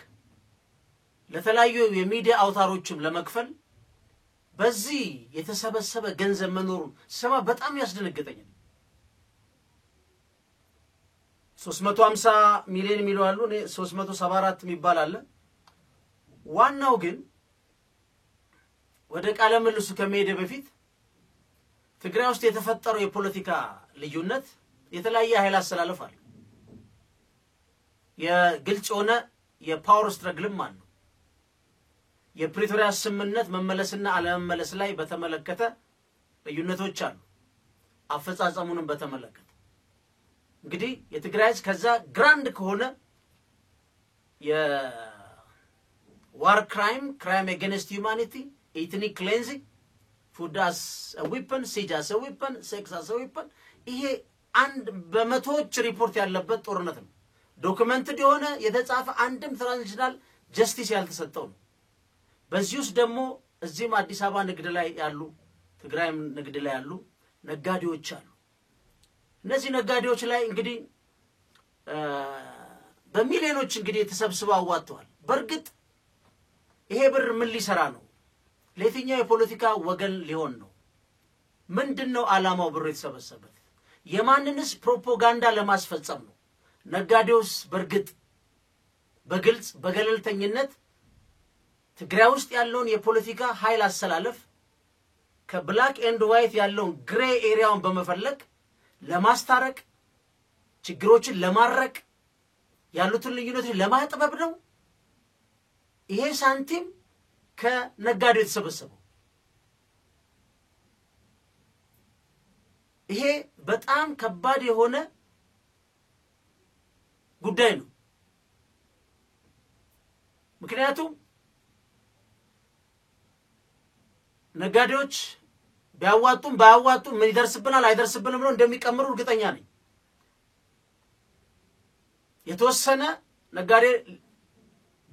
[SPEAKER 1] ለተለያዩ የሚዲያ አውታሮችም ለመክፈል በዚህ የተሰበሰበ ገንዘብ መኖሩ ሰማ በጣም ያስደነገጠኛል 350 ሚሊዮን ሚሊዮን 374 የሚባል አለ ዋናው ግን ወደ ቃለ ምልልሱ ከመሄደ በፊት ትግራይ ውስጥ የተፈጠረው የፖለቲካ ልዩነት የተለያየ ኃይል አሰላለፋል የግልጽ ሆነ የፓወር ስትራግልም አለ የፕሪቶሪያ ስምምነት መመለስና አለመመለስ ላይ በተመለከተ ልዩነቶች አሉ አፈጻጸሙንም በተመለከተ እንግዲህ የትግራይስ ከዛ ግራንድ ከሆነ የዋር ክራይም against humanity ethnic cleansing food as a weapon siege as a weapon sex as a weapon ይሄ አንድ በመቶዎች ሪፖርት ያለበት ጦርነት ነው ዶክመንትድ የሆነ የተጻፈ አንድም ትራንዚሽናል ጀስቲስ ያልተሰጠው ነው በዚሁስ ደግሞ እዚህም አዲስ አበባ ንግድ ላይ ያሉ ትግራይም ንግድ ላይ ያሉ ነጋዴዎች አሉ እነዚህ ነጋዴዎች ላይ እንግዲህ በሚሊዮኖች እንግዲህ ተሰብስበው አዋጥተዋል በርግጥ ይሄ ብር ምን ሊሰራ ነው ለየትኛው የፖለቲካ ወገን ሊሆን ነው ምንድነው ዓላማው ብር የተሰበሰበበት የማንንስ ፕሮፓጋንዳ ለማስፈጸም ነው ነጋዴውስ በርግጥ በግልጽ በገለልተኝነት ትግራይ ውስጥ ያለውን የፖለቲካ ኃይል አሰላለፍ ከብላክ ኤንድ ዋይት ያለውን ግሬ ኤሪያውን በመፈለግ ለማስታረቅ ችግሮችን ለማረቅ ያሉትን ልዩነቶች ለማጥበብ ነው ይሄ ሳንቲም ከነጋዴው የተሰበሰበው ይሄ በጣም ከባድ የሆነ ጉዳይ ነው ምክንያቱም ነጋዴዎች ቢያዋጡም ባያዋጡም ምን ይደርስብናል አይደርስብንም ብለው እንደሚቀምሩ እርግጠኛ ነኝ የተወሰነ ነጋዴ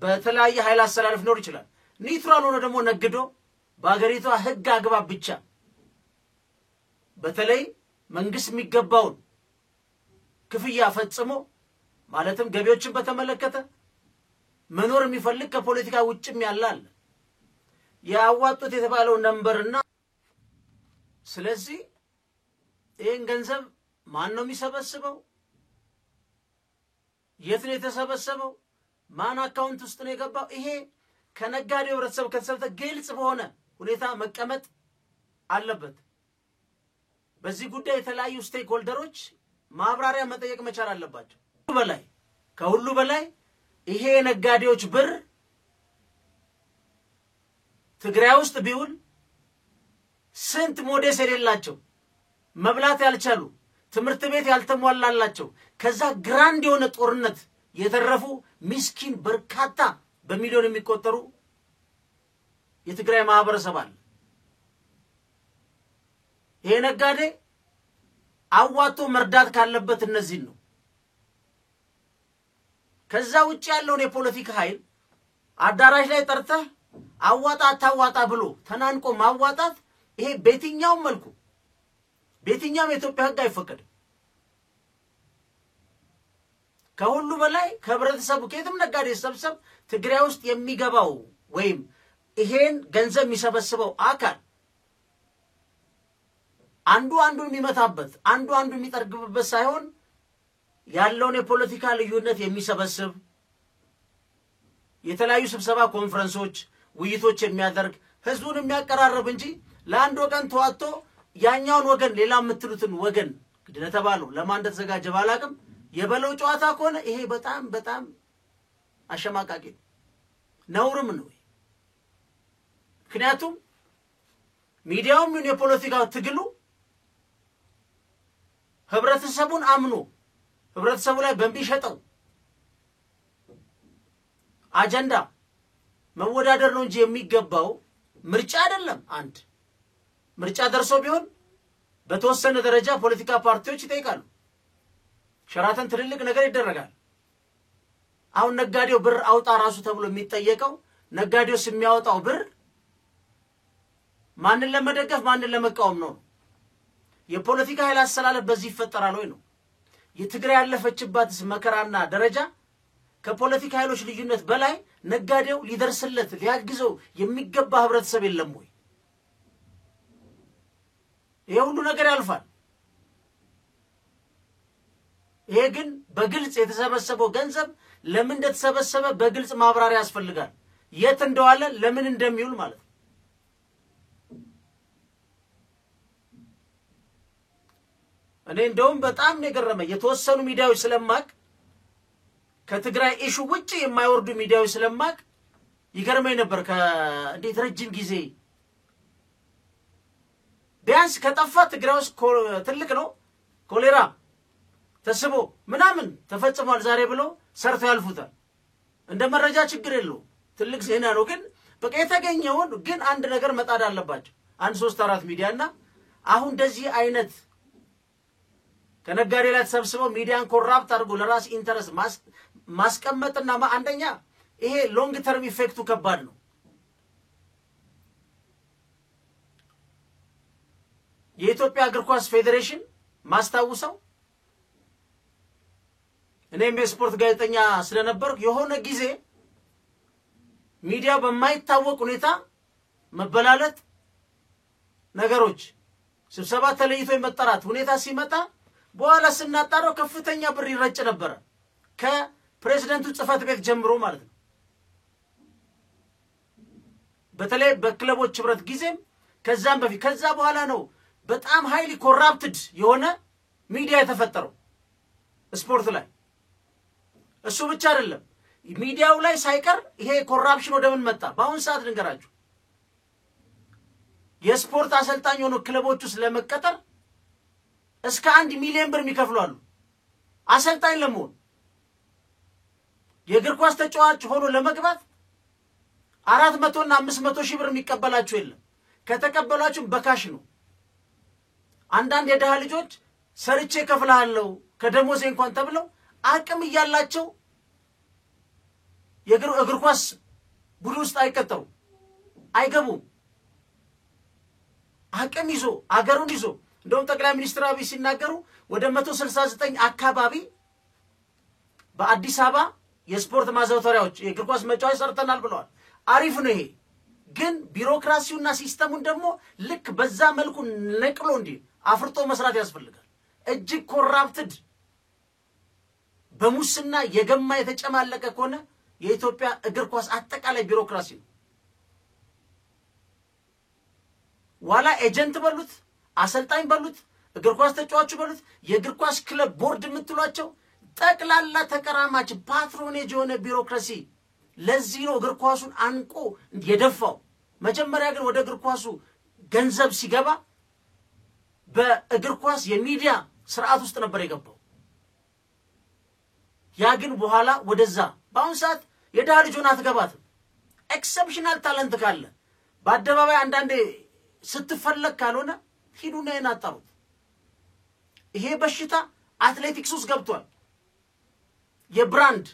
[SPEAKER 1] በተለያየ ኃይል አሰላለፍ ኖር ይችላል ኒውትራል ሆኖ ደግሞ ነግዶ በአገሪቷ ህግ አግባብ ብቻ በተለይ መንግስት የሚገባውን ክፍያ ፈጽሞ ማለትም ገቢዎችን በተመለከተ መኖር የሚፈልግ ከፖለቲካ ውጭም ያላል ያዋጡት የተባለው ነምበርና ስለዚህ ይሄን ገንዘብ ማን ነው የሚሰበስበው የት ነው የተሰበሰበው ማን አካውንት ውስጥ ነው የገባው ይሄ ከነጋዴው ህብረተሰብ ከተሰበሰበ ግልጽ በሆነ ሁኔታ መቀመጥ አለበት በዚህ ጉዳይ የተለያዩ ስቴክ ሆልደሮች ማብራሪያ መጠየቅ መቻል አለባቸው ከሁሉ በላይ ይሄ ነጋዴዎች ብር ትግራይ ውስጥ ቢውል ስንት ሞዴስ የሌላቸው መብላት ያልቻሉ ትምርት ቤት ያልተሟላላቸው ከዛ ግራንድ የሆነ ጦርነት የተረፉ ምስኪን በርካታ በሚሊዮን የሚቆጠሩ የትግራይ ማህበረሰብ አለ ይሄ ነጋዴ አዋቶ መርዳት ካለበት እነዚህ ነው። ከዛ ውጭ ያለውን የፖለቲካ ኃይል አዳራሽ ላይ ጠርተህ አዋጣ አታዋጣ ብሎ ተናንቆ ማዋጣት ይሄ በየትኛውም መልኩ በየትኛውም የኢትዮጵያ ሕግ አይፈቀድም። ከሁሉ በላይ ከህብረተሰቡ ከየትም ነጋዴ ሰብሰብ ትግራይ ውስጥ የሚገባው ወይም ይሄን ገንዘብ የሚሰበስበው አካል አንዱ የሚመታበት አንዱ የሚጠርግበት ሳይሆን ያለውን የፖለቲካ ልዩነት የሚሰበስብ የተለያዩ ስብሰባ ኮንፈረንሶች ውይይቶች የሚያደርግ ህዝቡን የሚያቀራርብ እንጂ ለአንድ ወገን ተዋጥቶ ያኛውን ወገን ሌላ የምትሉትን ወገን ለተባለው ለማን እንደተዘጋጀ ባላቅም የበለው ጨዋታ ከሆነ ይሄ በጣም አሸማቃቂ ነውርም ነው። ምክንያቱም ሚዲያውም የፖለቲካው ትግሉ ህብረተሰቡን አምኖ ህብረተሰቡ ላይ በሚሸጠው አጀንዳ መወዳደር ነው እንጂ የሚገባው ምርጫ አይደለም። አንድ ምርጫ ደርሶ ቢሆን በተወሰነ ደረጃ ፖለቲካ ፓርቲዎች ይጠይቃሉ። ሸራተን ትልልቅ ነገር ይደረጋል። አሁን ነጋዴው ብር አውጣ ራሱ ተብሎ የሚጠየቀው ነጋዴውስ የሚያወጣው ብር ማንን ለመደገፍ ማንን ለመቃወም ነው? የፖለቲካ ኃይል አሰላለፍ በዚህ ይፈጠራል ወይ ነው? የትግራይ ያለፈችባት መከራና ደረጃ ከፖለቲካ ኃይሎች ልዩነት በላይ ነጋዴው ሊደርስለት ሊያግዘው የሚገባ ህብረተሰብ የለም ወይ? ይሄ ሁሉ ነገር ያልፋል። ይሄ ግን በግልጽ የተሰበሰበው ገንዘብ ለምን እንደተሰበሰበ በግልጽ ማብራሪያ ያስፈልጋል። የት እንደዋለ ለምን እንደሚውል ማለት ነው። እኔ እንደውም በጣም ነገረመ የተወሰኑ ሚዲያዎች ስለማቅ ከትግራይ ኢሹ ውጪ የማይወርዱ ሚዲያዎች ስለማቅ ይገርመኝ ነበር። እንዴት ረጅም ጊዜ ቢያንስ ከጠፋ ትግራይ ውስጥ ትልቅ ነው ኮሌራ ተስቦ ምናምን ተፈጽሟል ዛሬ ብሎ ሰርቶ ያልፉታል። እንደ መረጃ ችግር የለው ትልቅ ዜና ነው። ግን በቃ የተገኘውን ግን አንድ ነገር መጣድ አለባቸው 1-3-4 ሚዲያና አሁን እንደዚህ አይነት ከነጋዴ ላይ ተሰብስበው ሚዲያን ኮራፕት አድርጎ ለራስ ኢንተረስት ማስቀመጥና አንደኛ ይሄ ሎንግ ተርም ኢፌክቱ ከባድ ነው። የኢትዮጵያ እግር ኳስ ፌዴሬሽን ማስታውሰው እኔም የስፖርት ጋዜጠኛ ስለነበር የሆነ ጊዜ ሚዲያ በማይታወቅ ሁኔታ መበላለጥ ነገሮች ስብሰባ ተለይቶ የመጠራት ሁኔታ ሲመጣ በኋላ ስናጣራው ከፍተኛ ብር ይረጭ ነበር ከፕሬዝዳንቱ ጽፈት ቤት ጀምሮ ማለት ነው። በተለይ በክለቦች ህብረት ጊዜም ከዛም በፊት ከዛ በኋላ ነው በጣም ሃይሊ ኮራፕትድ የሆነ ሚዲያ የተፈጠረው ስፖርት ላይ። እሱ ብቻ አይደለም ሚዲያው ላይ ሳይቀር ይሄ ኮራፕሽን ወደምን መጣ? በአሁን ሰዓት ልንገራችሁ የስፖርት አሰልጣኝ ሆኖ ክለቦች ውስጥ ለመቀጠር እስከ 1 ሚሊዮን ብር የሚከፍሉ አሰልጣኝ ለመሆን። የእግር ኳስ ተጫዋች ሆኖ ለመግባት 400 እና 500 ሺህ ብር የሚቀበላችሁ የለም። ከተቀበላችሁ በካሽ ነው። አንዳንድ የደሃ ልጆች ሰርቼ ከፍላለሁ ከደሞዜ እንኳን ተብለው አቅም እያላቸው የእግር ኳስ ቡድን ውስጥ አይቀጠሩ አይገቡም። አቅም ይዞ አገሩን ይዞ እንደውም ጠቅላይ ሚኒስትር አብይ ሲናገሩ ወደ 169 አካባቢ በአዲስ አበባ የስፖርት ማዘውተሪያዎች የእግር ኳስ መጫወቻ ሰርተናል ብለዋል። አሪፍ ነው ይሄ። ግን ቢሮክራሲውና ሲስተሙን ደግሞ ልክ በዛ መልኩ ነቅሎ እንዲ አፍርጦ መስራት ያስፈልጋል። እጅግ ኮራፕትድ በሙስና የገማ የተጨማለቀ ከሆነ የኢትዮጵያ እግር ኳስ አጠቃላይ ቢሮክራሲ ነው። ዋላ ኤጀንት በሉት አሰልጣኝ በሉት እግር ኳስ ተጫዋቹ በሉት የእግር ኳስ ክለብ ቦርድ የምትሏቸው ጠቅላላ ተቀራማች ፓትሮኔጅ የሆነ ቢሮክራሲ። ለዚህ ነው እግር ኳሱን አንቆ የደፋው። መጀመሪያ ግን ወደ እግር ኳሱ ገንዘብ ሲገባ በእግር ኳስ የሚዲያ ስርዓት ውስጥ ነበር የገባው። ያ ግን በኋላ ወደዛ በአሁን ሰዓት የደሃ ልጅ ሆና አትገባትም። ኤክሰፕሽናል ታለንት ካለ በአደባባይ አንዳንዴ ስትፈለግ ካልሆነ ሂዱና ይናጣሩት። ይሄ በሽታ አትሌቲክስ ውስጥ ገብቷል። የብራንድ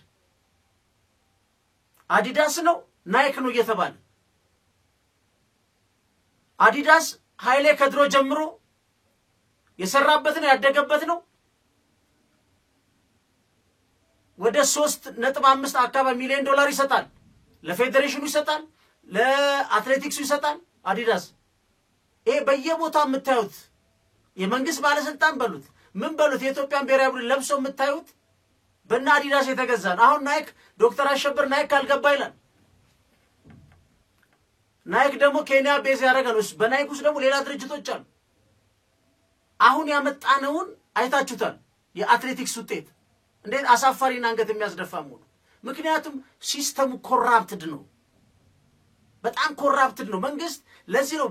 [SPEAKER 1] አዲዳስ ነው ናይክ ነው እየተባለ አዲዳስ ኃይሌ ከድሮ ጀምሮ የሰራበት ነው ያደገበት ነው። ወደ 3.5 አካባቢ ሚሊዮን ዶላር ይሰጣል። ለፌዴሬሽኑ ይሰጣል፣ ለአትሌቲክሱ ይሰጣል አዲዳስ። ይሄ በየቦታው የምታዩት የመንግስት ባለስልጣን በሉት ምን በሉት የኢትዮጵያን ብሔራዊ ቡድን ለብሶ የምታዩት በእነ አዲዳስ የተገዛ ነው። አሁን ናይክ ዶክተር አሸብር ናይክ ካልገባ ይላል። ናይክ ደግሞ ኬንያ ቤዝ ያደረገ ነው። በናይክ ውስጥ ደግሞ ሌላ ድርጅቶች አሉ። አሁን ያመጣነውን አይታችሁታል። የአትሌቲክስ ውጤት እንዴት አሳፋሪና አንገት የሚያስደፋ ነው። ምክንያቱም ሲስተሙ ኮራፕትድ ነው፣ በጣም ኮራፕትድ ነው መንግስት። ለዚህ ነው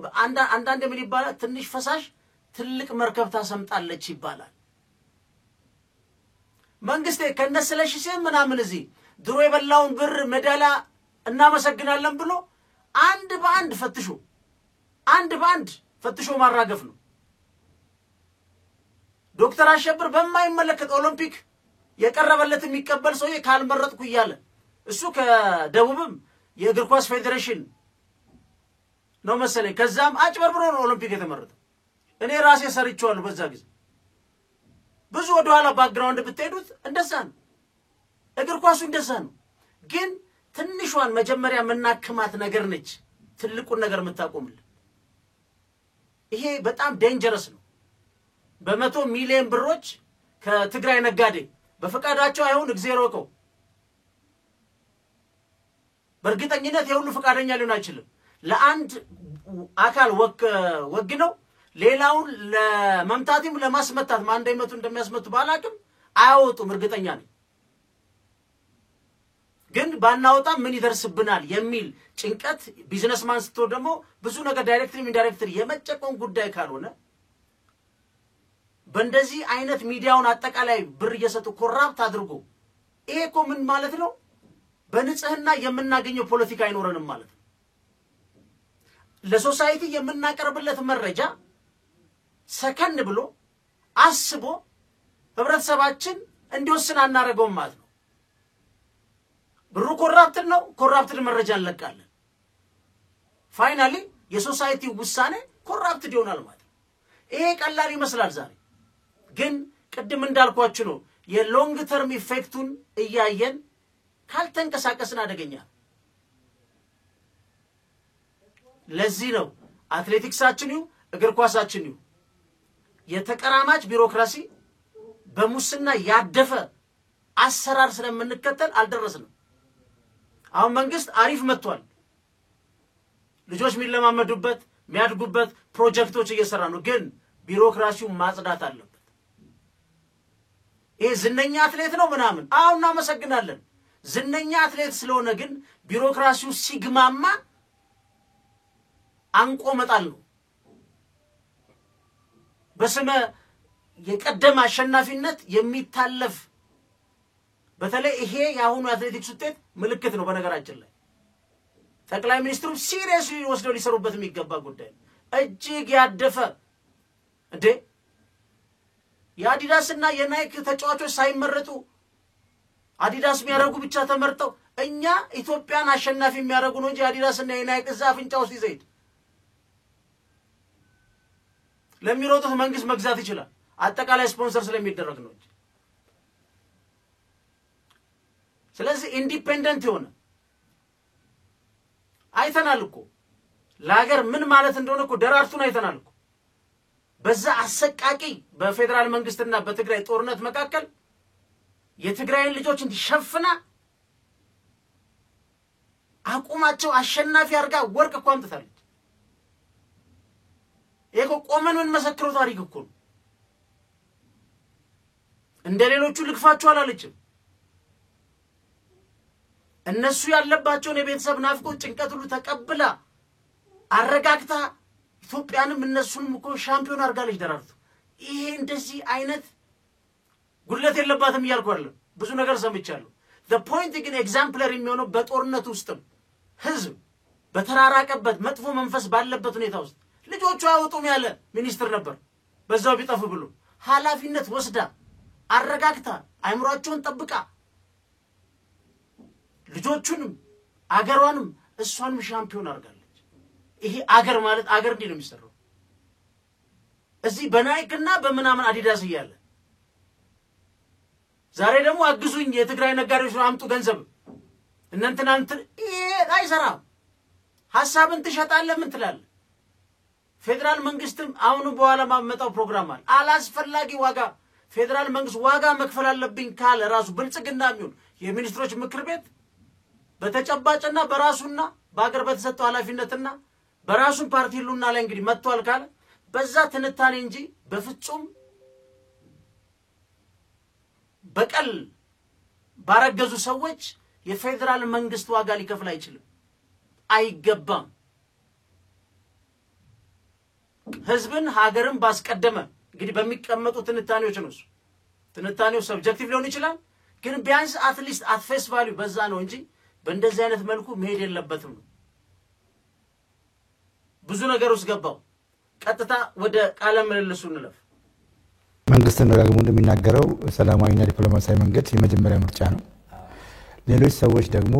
[SPEAKER 1] አንዳንድ ምን ይባላል ትንሽ ፈሳሽ ትልቅ መርከብ ታሰምጣለች ይባላል። መንግስት ከነሰለሽ ሲም ምናምን እዚህ ድሮ የበላውን ብር ሜዳሊያ እናመሰግናለን ብሎ አንድ በአንድ ፈትሾ ማራገፍ ነው። ዶክተር አሸብር በማይመለከት ኦሎምፒክ የቀረበለት የሚቀበል ሰውዬ ካልመረጥኩ ይያለ እሱ ከደቡብም የእግር ኳስ ፌዴሬሽን ነው መሰለኝ ከዛም አጭበርብሮ ነው ኦሎምፒክ የተመረጠው። እኔ ራሴ ሰርቼዋለሁ በዛ ጊዜ። ብዙ ወደ ኋላ ባክግራውንድ ብትሄዱት እንደዛ ነው። እግር ኳሱ እንደዛ ነው። ግን ትንሿን መጀመሪያ መናከማት ነገር ነች ትልቁን ነገር የምታቆምልን። ይሄ በጣም ዴንጀረስ ነው። በመቶ ሚሊዮን ብሮች ከትግራይ ነጋዴ በፈቃዳቸው አይሁን እግዚአብሔር ወቀው በእርግጠኝነት የሁሉ ፈቃደኛ ሊሆን አይችልም። ለአንድ አካል ወግነው ሌላውን ለመምታትም ለማስመታት ማን እንደሚመቱ እንደሚያስመቱ ባላቅም አያወጡም እርግጠኛ ነኝ። ግን ባናወጣ ምን ይደርስብናል የሚል ጭንቀት ቢዝነስማን ስትሆን ደግሞ ብዙ ነገር ዳይሬክትሊ ኢንዳይሬክትሊ የመጨቆን ጉዳይ ካልሆነ በእንደዚህ አይነት ሚዲያውን አጠቃላይ ብር እየሰጡ ኮራፕት አድርጎ ይሄ እኮ ምን ማለት ነው? በንጽህና የምናገኘው ፖለቲካ አይኖርንም ማለት ነው። ለሶሳይቲ የምናቀርብለት መረጃ ሰከን ብሎ አስቦ ህብረተሰባችን እንዲወስን አናረገውም ማለት ነው። ብሩ ኮራፕትድ ነው፣ ኮራፕትድ መረጃ እንለቃለን። ፋይናሊ የሶሳይቲ ውሳኔ ኮራፕትድ ይሆናል ማለት ነው። ይሄ ቀላል ይመስላል ዛሬ፣ ግን ቅድም እንዳልኳችሁ ነው የሎንግ ተርም ኢፌክቱን እያየን ካልተንቀሳቀስን አደገኛ። ለዚህ ነው አትሌቲክሳችን እግር ኳሳችን የተቀራማች ቢሮክራሲ በሙስና ያደፈ አሰራር ስለምንከተል አልደረስንም። አሁን መንግስት አሪፍ መጥቷል። ልጆች የሚለማመዱበት የሚያድጉበት ፕሮጀክቶች እየሰራ ነው። ግን ቢሮክራሲው ማጽዳት አለበት። ይሄ ዝነኛ አትሌት ነው ምናምን አሁን እናመሰግናለን። ዝነኛ አትሌት ስለሆነ ግን ቢሮክራሲው ሲግማማ አንቆ መጣል ነው። በስመ የቀደም አሸናፊነት የሚታለፍ በተለይ ይሄ ያሁኑ አትሌቲክስ ውጤት ምልክት ነው። በነገራችን ላይ ጠቅላይ ሚኒስትሩ ሲሪየስሊ ወስደው ሊሰሩበት የሚገባ ጉዳይ ነው። እጅግ ያደፈ እንዴ የአዲዳስና የናይክ ተጫዋቾች ሳይመረጡ አዲዳስ የሚያደርጉ ብቻ ተመርጠው እኛ ኢትዮጵያን አሸናፊ የሚያደርጉ ነው እንጂ አዲዳስና የናይክ እዛ አፍንጫ ውስጥ ይዘይድ ለሚሮጡት መንግስት መግዛት ይችላል። አጠቃላይ ስፖንሰር ስለሚደረግ ነው እንጂ። ስለዚህ ኢንዲፔንደንት የሆነ አይተናል እኮ ለሀገር ምን ማለት እንደሆነ እኮ ደራርቱን አይተናል እኮ። በዛ አሰቃቂ በፌደራል መንግስትና በትግራይ ጦርነት መካከል የትግራይን ልጆች እንዲሸፍና አቁማቸው አሸናፊ አርጋ ወርቅ እኮ አምጥታለች። ይሄ ቆመን ምን መሰክረው ታሪክ እኮ ነው። እንደሌሎቹ ልክፋቸው አላለችም። እነሱ ያለባቸውን የቤተሰብ ናፍቆት ጭንቀት ሁሉ ተቀብላ አረጋግታ ኢትዮጵያንም እነሱንም እኮ ሻምፒዮን አርጋለች ደራርቱ። ይሄ እንደዚህ አይነት ጉድለት የለባትም እያልኩ አይደለም፣ ብዙ ነገር ሰምቻለሁ። the point ግን ኤግዛምፕለር የሚሆነው በጦርነት ውስጥም ህዝብ በተራራቀበት መጥፎ መንፈስ ባለበት ሁኔታ ውስጥ ልጆቹ አውጡም ያለ ሚኒስትር ነበር። በዛው ቢጠፉ ብሎ ኃላፊነት ወስዳ አረጋግታ አይምሮአቸውን ጠብቃ ልጆቹንም አገሯንም እሷንም ሻምፒዮን አርጋለች ይሄ አገር ማለት አገር እንዴ ነው የሚሰራው እዚህ በናይክና በመናምን አዲዳስ ይያለ ዛሬ ደግሞ አግዙኝ የትግራይ ነጋዴዎች አምጡ ገንዘብ እናንተ አይሰራም ሐሳብን ትሸጣለህ ምን ትላለህ ፌደራል መንግስትም አሁን በኋላ ማመጣው ፕሮግራም አለ አላስፈላጊ ዋጋ ፌደራል መንግስት ዋጋ መክፈል አለብኝ ካለ ራሱ ብልጽግና የሚሆን የሚኒስትሮች ምክር ቤት በተጨባጭና በራሱና በአገር በተሰጠው ኃላፊነትና በራሱ ፓርቲ ሁሉና ላይ እንግዲህ መጥቷል ካለ በዛ ትንታኔ እንጂ በፍጹም በቀል ባረገዙ ሰዎች የፌደራል መንግስት ዋጋ ሊከፍል አይችልም አይገባም ህዝብን ሀገርን ባስቀደመ እንግዲህ በሚቀመጡ ትንታኔዎች ነው ትንታኔው ሰብጀክቲቭ ሊሆን ይችላል ግን ቢያንስ አትሊስት አት ፌስ ቫልዩ በዛ ነው እንጂ በእንደዚህ አይነት መልኩ መሄድ የለበትም ብዙ ነገር ውስጥ ገባው ቀጥታ ወደ ቃለ ምልልሱ እንለፍ
[SPEAKER 2] መንግስትን ደጋግሞ እንደሚናገረው ሰላማዊና ዲፕሎማሲያዊ መንገድ የመጀመሪያ ምርጫ ነው ሌሎች ሰዎች ደግሞ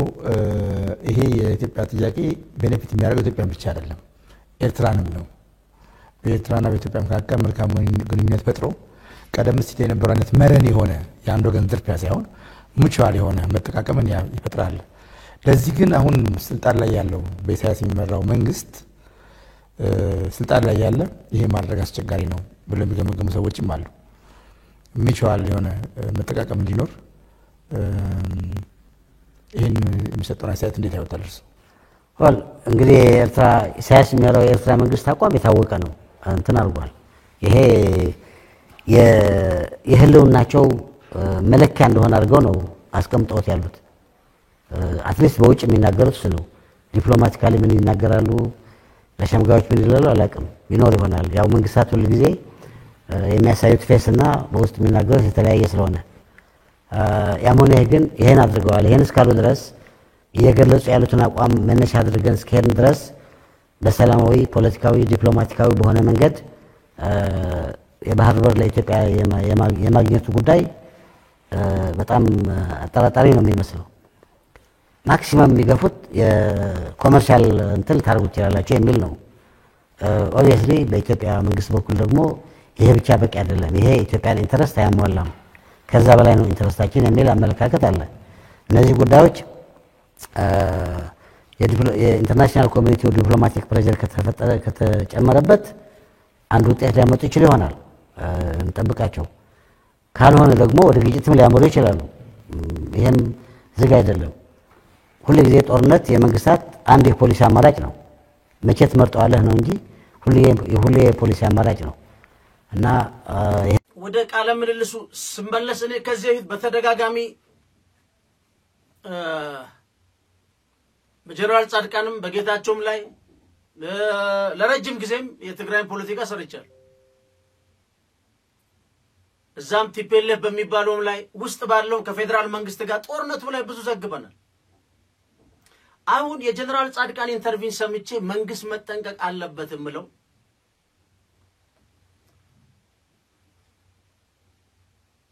[SPEAKER 2] ይሄ የኢትዮጵያ ጥያቄ ቤኔፊት የሚያደርገው ኢትዮጵያን ብቻ አይደለም ኤርትራንም ነው በኤርትራና በኢትዮጵያ መካከል መልካም ግንኙነት ፈጥሮ ቀደም ሲል የነበረው አይነት መረን የሆነ የአንድ ወገን ዝርፊያ ሳይሆን ሙቹዋል የሆነ መጠቃቀምን ይፈጥራል ለዚህ ግን አሁን ስልጣን ላይ ያለው በኢሳያስ የሚመራው መንግስት ስልጣን ላይ ያለ ይሄ ማድረግ አስቸጋሪ ነው ብለው የሚገመገሙ ሰዎችም አሉ ሙቹዋል የሆነ መጠቃቀም እንዲኖር ይሄን የሚሰጠው አስተያየት እንዴት ያወጣል እርሱ
[SPEAKER 3] ወል እንግዲህ ኤርትራ ኢሳያስ የሚመራው የኤርትራ መንግስት አቋም የታወቀ ነው እንትን አርጓል ይሄ የህልውናቸው መለኪያ እንደሆነ አድርገው ነው አስቀምጠውት ያሉት አትሊስት በውጭ የሚናገሩት ስለ ዲፕሎማቲካሊ ምን ይናገራሉ ለሸምጋዮች ምን ይላሉ አላቅም ይኖር ይሆናል ያው መንግስታት ሁሉ ጊዜ የሚያሳዩት ፌስና በውስጥ የሚናገሩት የተለያየ ስለሆነ ያሞኔ ግን ይሄን አድርገዋል ይሄን እስካሉ ድረስ እየገለጹ ያሉትን አቋም መነሻ አድርገን እስከሄድን ድረስ በሰላማዊ ፖለቲካዊ ዲፕሎማቲካዊ በሆነ መንገድ የባህር በር ለኢትዮጵያ የማግኘቱ ጉዳይ በጣም አጠራጣሪ ነው የሚመስለው ማክሲመም የሚገፉት የኮመርሻል እንትን ታርጉት ይላላችሁ የሚል ነው ኦብቪየስሊ በኢትዮጵያ መንግስት በኩል ደግሞ ይሄ ብቻ በቂ አይደለም ይሄ ኢትዮጵያን ኢንተረስት አያሟላም ከዛ በላይ ነው ኢንተረስታችን የሚል አመለካከት አለ እነዚህ ጉዳዮች የኢንተርናሽናል ኮሚኒቲው ዲፕሎማቲክ ፕሬሸር ከተጨመረበት አንድ ውጤት ሊያመጡ ይችላል እንጠብቃቸው ካልሆነ ደግሞ ወደ ግጭትም ሊያመሩ ይችላሉ ይሄም ዝግ አይደለም ሁሉ ጊዜ ጦርነት የመንግስታት አንድ የፖሊሲ አማራጭ ነው መቼ ትመርጠዋለህ ነው እንጂ ሁሉ የፖሊሲ አማራጭ ነው እና
[SPEAKER 1] ወደ ቃለ ምልልሱ ስመለስ እኔ ከዚህ በፊት በተደጋጋሚ በጀነራል ጻድቃንም በጌታቸውም ላይ ለረጅም ጊዜም የትግራይ ፖለቲካ ሰርቻለሁ እዛም ቲፒኤልኤፍ በሚባለውም ላይ ውስጥ ባለው ከፌደራል መንግስት ጋር ጦርነቱ ላይ ብዙ ዘግበናል አሁን የጀነራል ጻድቃን ኢንተርቪው ሰምቼ መንግስት መጠንቀቅ አለበት ምለው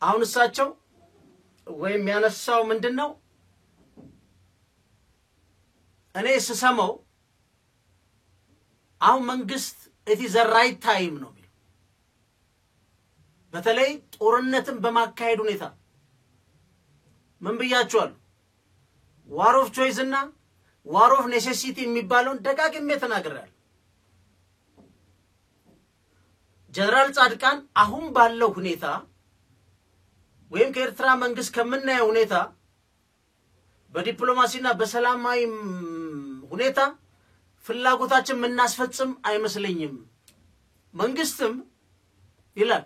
[SPEAKER 1] አሁን እሳቸው ወይም ያነሳው ምንድነው እኔ ስሰማው አሁን መንግስት it is the right time ነው በተለይ ጦርነትን በማካሄድ ሁኔታ ምን ብያቸዋል war of choice እና war of necessity የሚባለውን ደጋግሜ ተናግሬያለሁ ጀነራል ጻድቃን አሁን ባለው ሁኔታ ወይም ከኤርትራ መንግስት ከምናየው ሁኔታ በዲፕሎማሲና በሰላማዊ ሁኔታ ፍላጎታችን ምናስፈጽም አይመስለኝም መንግስትም ይላል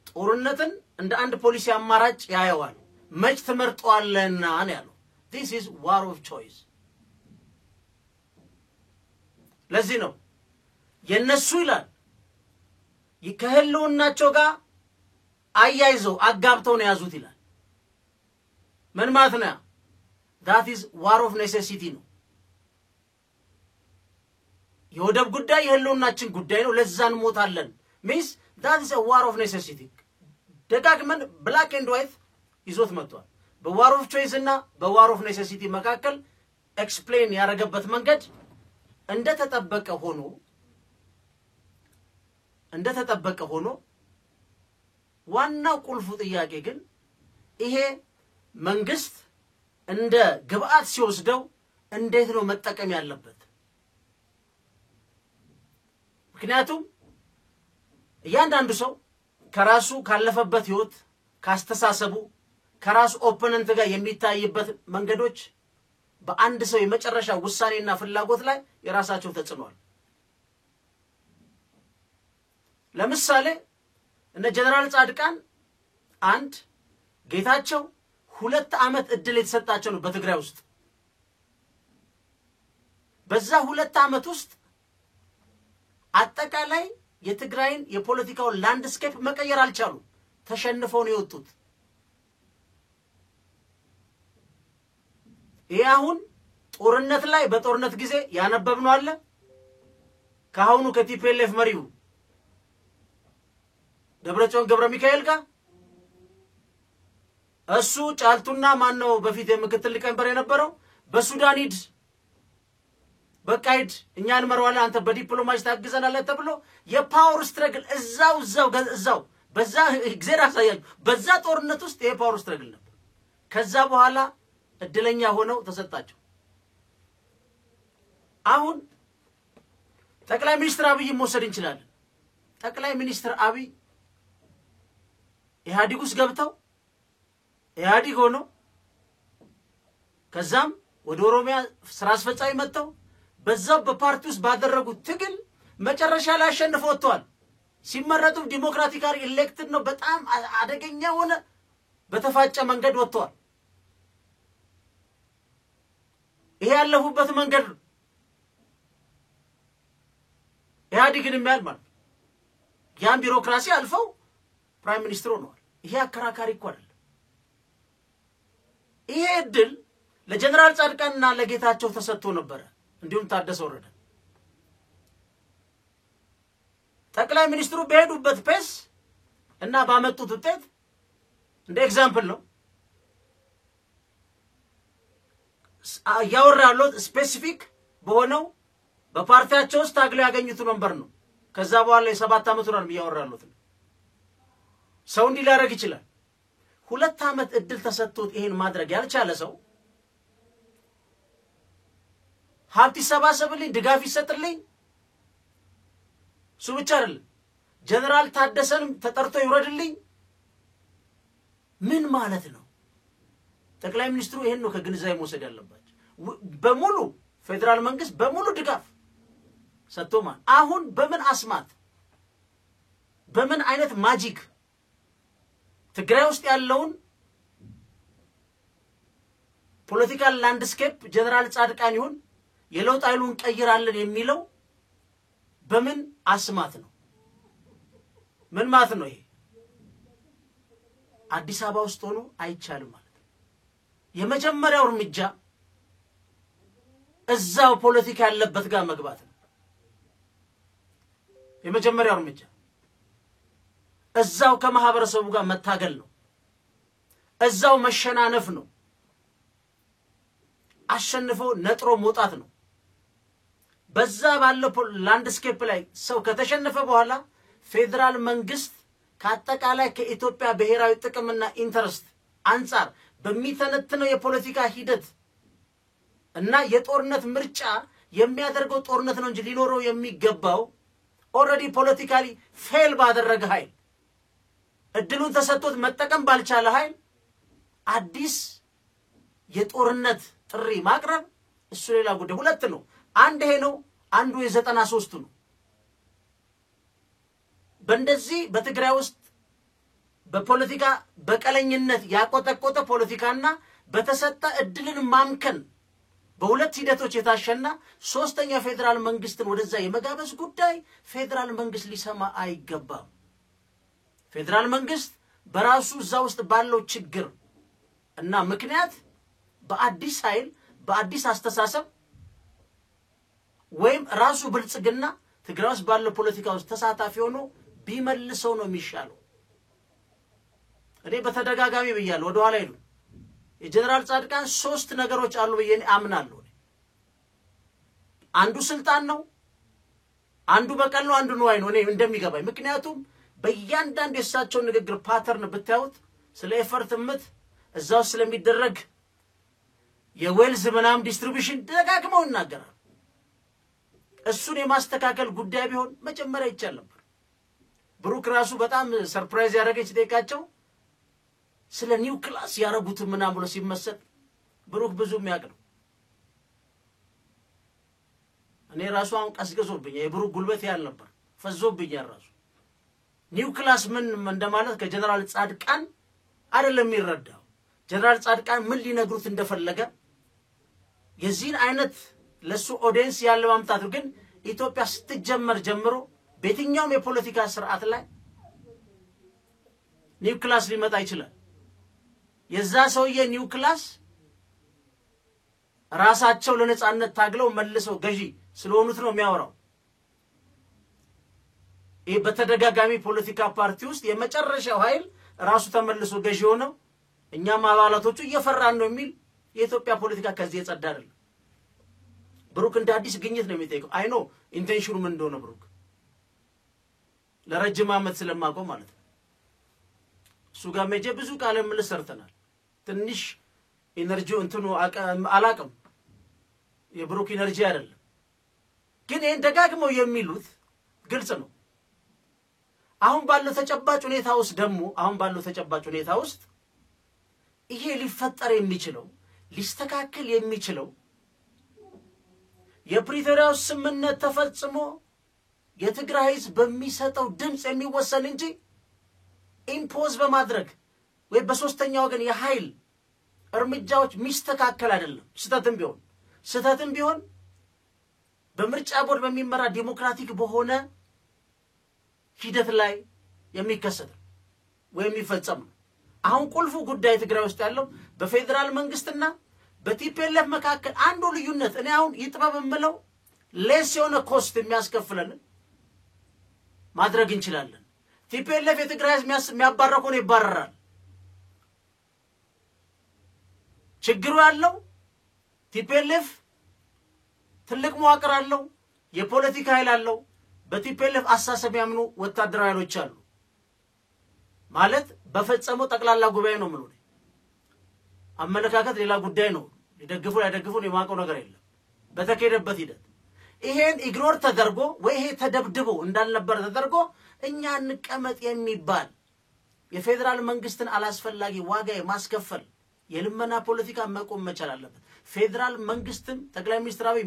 [SPEAKER 1] ጦርነትን እንደ አንድ ፖሊሲ አማራጭ ያያዋል መች ተመርጧልና ነው ያለው this is war of choice ለዚህ ነው የነሱ ይላል ይከህልውናቸው ጋር አያይዘው አጋብተው ነው ያዙት ይላል ምን ማለት ነው that is war of necessity ነው የወደብ ጉዳይ የህልውናችን ጉዳይ ነው ለዛን ሞታለን ሚስ that is a war of necessity ደጋግመን black and white ይዞት መጥቷል በwar of choice እና በwar of necessity መካከል explain ያረጋበት መንገድ እንደተጠበቀ ሆኖ ዋናው ቁልፉ ጥያቄ ግን ይሄ መንግስት እንደ ግብአት ሲወስደው እንዴት ነው መጠቀም ያለበት ምክንያቱም እያንዳንዱ ሰው ከራሱ ካለፈበት ህይወት ካስተሳሰቡ ከራሱ ኦፖነንት ጋር የሚታይበት መንገዶች በአንድ ሰው የመጨረሻ ውሳኔና ፍላጎት ላይ የራሳቸው ተጽኗል ለምሳሌ እነ ጀነራል ጻድቃን አንድ ጌታቸው 2 አመት እድል የተሰጣቸው ነው በትግራይ ውስጥ በዛ 2 አመት ውስጥ አጠቃላይ የትግራይን የፖለቲካው ላንድስኬፕ መቀየር አልቻሉም ተሸንፈው ነው የወጡት ይያሁን ጦርነት ላይ በጦርነት ጊዜ ያነበብነው አለ ካሁኑ ከቲፒኤልኤፍ መሪው ደብረጽዮን ገብረ ሚካኤል ጋር እሱ ጫልቱና ማን ነው በፊት የምክትል ሊቀመንበር የነበረው በሱዳን ሂድ በቃይድ እኛን መርዋላ አንተ በዲፕሎማሲ ታግዘናል ተብሎ የፓወር ስትረግል እዛው በዛ እግዚአብሔር አሳያችሁ በዛ ጦርነት ውስጥ የፓወር ስትረግል ነበር ከዛ በኋላ እድለኛ ሆነው ተሰጣቸው አሁን ጠቅላይ ሚኒስትር አብይ መውሰድ እንችላለን ጠቅላይ ሚኒስትር አብይ ኢህአዲጉስ ገብተው ኢህአዲግ ሆኖ ከዛም ወደ ኦሮሚያ ስራ አስፈጻሚ መጥተው በዛው በፓርቲ ውስጥ ባደረጉት ትግል መጨረሻ ላይ አሸንፈው ወጥተዋል ሲመረጡ ዲሞክራቲካሊ ኢሌክትድ ነው በጣም አደገኛ ሆነ በተፋጨ መንገድ ወጥተዋል ይሄ ያለፉበት መንገድ ኢህአዲግን የሚያል ማለት ያን ቢሮክራሲ አልፈው ፕራይም ሚኒስትር ሆነዋል ይሄ አከራካሪ እኮ አይደለም ይሄ እድል ለጀነራል ጻድቃንና ለጌታቸው ተሰጥቶ ነበር እንዲሁም ታደሰ ወረደ ጠቅላይ ሚኒስትሩ በሄዱበት ፔስ እና ባመጡት ውጤት እንደ ኤግዛምፕል ነው ያወራለው ስፔሲፊክ በሆነው በፓርቲያቸው ውስጥ ታግለው ያገኙት ነበር ነው ከዛ በኋላ የ7 አመት ነው ያወራሉት ሰው እንዲላረግ ይችላል 2 አመት እድል ተሰጥቶት ይሄን ማድረግ ያልቻለ ሰው ሀብት ይሰባሰብልኝ ድጋፍ ይሰጥልኝ ሱብቻ አይደለም ጀነራል ታደሰንም ተጠርቶ ይወረድልኝ ምን ማለት ነው ጠቅላይ ሚኒስትሩ ይሄን ነው ከግንዛቤ መውሰድ ያለባቸው በሙሉ ፌደራል መንግስት በሙሉ ድጋፍ ሰጥቶማ አሁን በምን አስማት በምን አይነት ማጂክ ትግራይ ውስጥ ያለውን ፖለቲካል ላንድስኬፕ ጀነራል ጻድቃን ይሁን የለውጥ ኃይሉን ቀይራለን የሚለው በምን አስማት ነው ምን ማለት ነው ይሄ አዲስ አበባ ውስጥ ሆኖ አይቻልም ማለት የመጀመሪያው እርምጃ እዛው ፖለቲካ ያለበት ጋር መግባት ነው የመጀመሪያው እርምጃ እዛው ከማህበረሰቡ ጋር መታገል ነው እዛው መሸናነፍ ነው አሸንፎ ነጥሮ መውጣት ነው በዛ ባለው ላንድስኬፕ ላይ ሰው ከተሸነፈ በኋላ ፌደራል መንግስት ከአጠቃላይ ከኢትዮጵያ ብሔራዊ ጥቅምና ኢንተረስት አንፃር በሚተነተነው የፖለቲካ ሂደት እና የጦርነት ምርጫ የሚያደርገው ጦርነት ነው እንጂ ሊኖረው የሚገባው ኦሬዲ ፖለቲካሊ ፌል ባደረገ ኃይል እድሉን ተሰጥቶት መጠቀም ባልቻለ ኃይል አዲስ የጦርነት ጥሪ ማቅረብ እሱ ሌላ ጉዳይ ሁለት ነው አንድ ይሄ ነው አንዱ የ93 ነው በእንደዚህ በትግራይ ውስጥ በፖለቲካ በቀለኝነት ያቆጠቆጠ ፖለቲካና በተሰጠ እድልን ማምከን በሁለት ሂደቶች የታሸና ሶስተኛ ፌደራል መንግስትን ወደዛ የመጋበዝ ጉዳይ ፌደራል መንግስት ሊሰማ አይገባም ፌደራል መንግስት በራሱ ዛው ውስጥ ባለው ችግር እና ምክንያት በአዲስ ኃይል በአዲስ አስተሳሰብ ወይም ራሱ ብልጽግና ትግራይ ውስጥ ባለው ፖለቲካ ውስጥ ተሳታፊ ሆኖ ቢመልሰው ነው የሚሻለው። እኔ በተደጋጋሚ ብያለሁ ወደ ኋላ ይሉ የጀነራል ጻድቃን 3 ነገሮች አሉ ብዬ አምናለሁ። አንዱ ስልጣን ነው፣ አንዱ በቀል ነው፣ አንዱ ነው እኔ እንደሚገባኝ። ምክንያቱም በእያንዳንዱ የሳቸው ንግግር ፓተርን ብታዩት ስለ ኤፈርትምት እዛው ስለሚደረግ የዌልዝ ምናም ዲስትሪቢዩሽን ደጋግመው ይናገራል። እሱን የማስተካከል ጉዳይ ቢሆን መጀመሪያ ይቻል ነበር። ብሩክ ራሱ በጣም ሰርፕራይዝ ያደረገኝ ሲጠይቃቸው ስለ ኒውክላስ ያረጉት ምናም ብሎ ሲመሰጥ ብሩክ ብዙ የሚያውቅ ነው። እኔ ራሱ አሁን ቀስቅሶብኝ የብሩክ ጉልበት ያል ነበር ፈዞብኛል። ራሱ ኒውክላስ ምን እንደማለት ከጀነራል ጻድቃን አይደለም ይረዳው። ጀነራል ጻድቃን ምን ሊነግሩት እንደፈለገ የዚህን አይነት ለሱ ኦዲየንስ ያለ ማምጣት ግን ኢትዮጵያ ስትጀመር ጀምሮ በየትኛውም የፖለቲካ ስርዓት ላይ ኒውክላስ ሊመጣ ይችላል። የዛ ሰውዬ ኒውክላስ ራሳቸው ለነጻነት ታግለው መልሰው ገዢ ስለሆኑት ነው የሚያወራው። ይሄ በተደጋጋሚ ፖለቲካ ፓርቲ ውስጥ የመጨረሻው ኃይል ራሱ ተመልሶ ገዢ ሆነው እኛም አባላቶቹ እየፈራን ነው የሚል የኢትዮጵያ ፖለቲካ ከዚህ የጸዳ አይደለም። ብሩክ እንደ አዲስ ግኝት ነው የሚጠይቀው። አይ ኖ ኢንቴንሽኑ ምን እንደሆነ ብሩክ ለረጅም ዓመት ስለማቆም ማለት ነው። እሱ ጋር መቼ ብዙ ቃለ ምልልስ ሰርተናል። ትንሽ ኢነርጂው እንትኑ አላቅም የብሩክ ኢነርጂ አይደለም። ግን ይሄን ደጋግመው የሚሉት ግልጽ ነው። አሁን ባለው ተጨባጭ ሁኔታ ውስጥ ይሄ ሊፈጠር የሚችለው ሊስተካከል የሚችለው የፕሪቶሪያው ስምምነት ተፈጽሞ የትግራይ ህዝብ በሚሰጠው ድምጽ የሚወሰን እንጂ ኢምፖዝ በማድረግ ወይ በሶስተኛ ወገን የኃይል እርምጃዎች ሚስተካከል አይደለም። ስተትም ቢሆን በምርጫ ቦርድ በሚመራ ዲሞክራቲክ በሆነ ሂደት ላይ የሚከሰት ወይ የሚፈጸም ነው። አሁን ቁልፉ ጉዳይ ትግራይ ውስጥ ያለው በፌደራል መንግስትና በቲፒኤልኤፍ መካከል አንዱ ልዩነት እኔ አሁን ይጥበብ የምለው ሌስ የሆነ ኮስት የሚያስከፍለን ማድረግ እንችላለን። ቲፒኤልኤፍ የትግራይ የሚያባረከውን ይባረራል። ችግሩ ያለው ቲፒኤልኤፍ ትልቅ መዋቅር አለው፣ የፖለቲካ ኃይል አለው። በቲፒኤልኤፍ አሳሰብ ያምኑ ወታደራዊ ኃይሎች አሉ ማለት በፈጸመው ጠቅላላ ጉባኤ ነው ማለት ነው። አመለካከት ሌላ ጉዳይ ነው። ሊደግፉ የማውቀው ነገር የለም። በተከደበት ሂደት ይሄን ኢግኖር ተደርጎ ወይ ይሄ ተደብድቦ እንዳልነበር ተደርጎ እኛ እንቀመጥ የሚባል የፌደራል መንግስትን አላስፈላጊ ዋጋ የማስከፈል የልመና ፖለቲካ መቆም መቻል አለበት። ፌደራል መንግስትም ጠቅላይ ሚኒስትር አብይ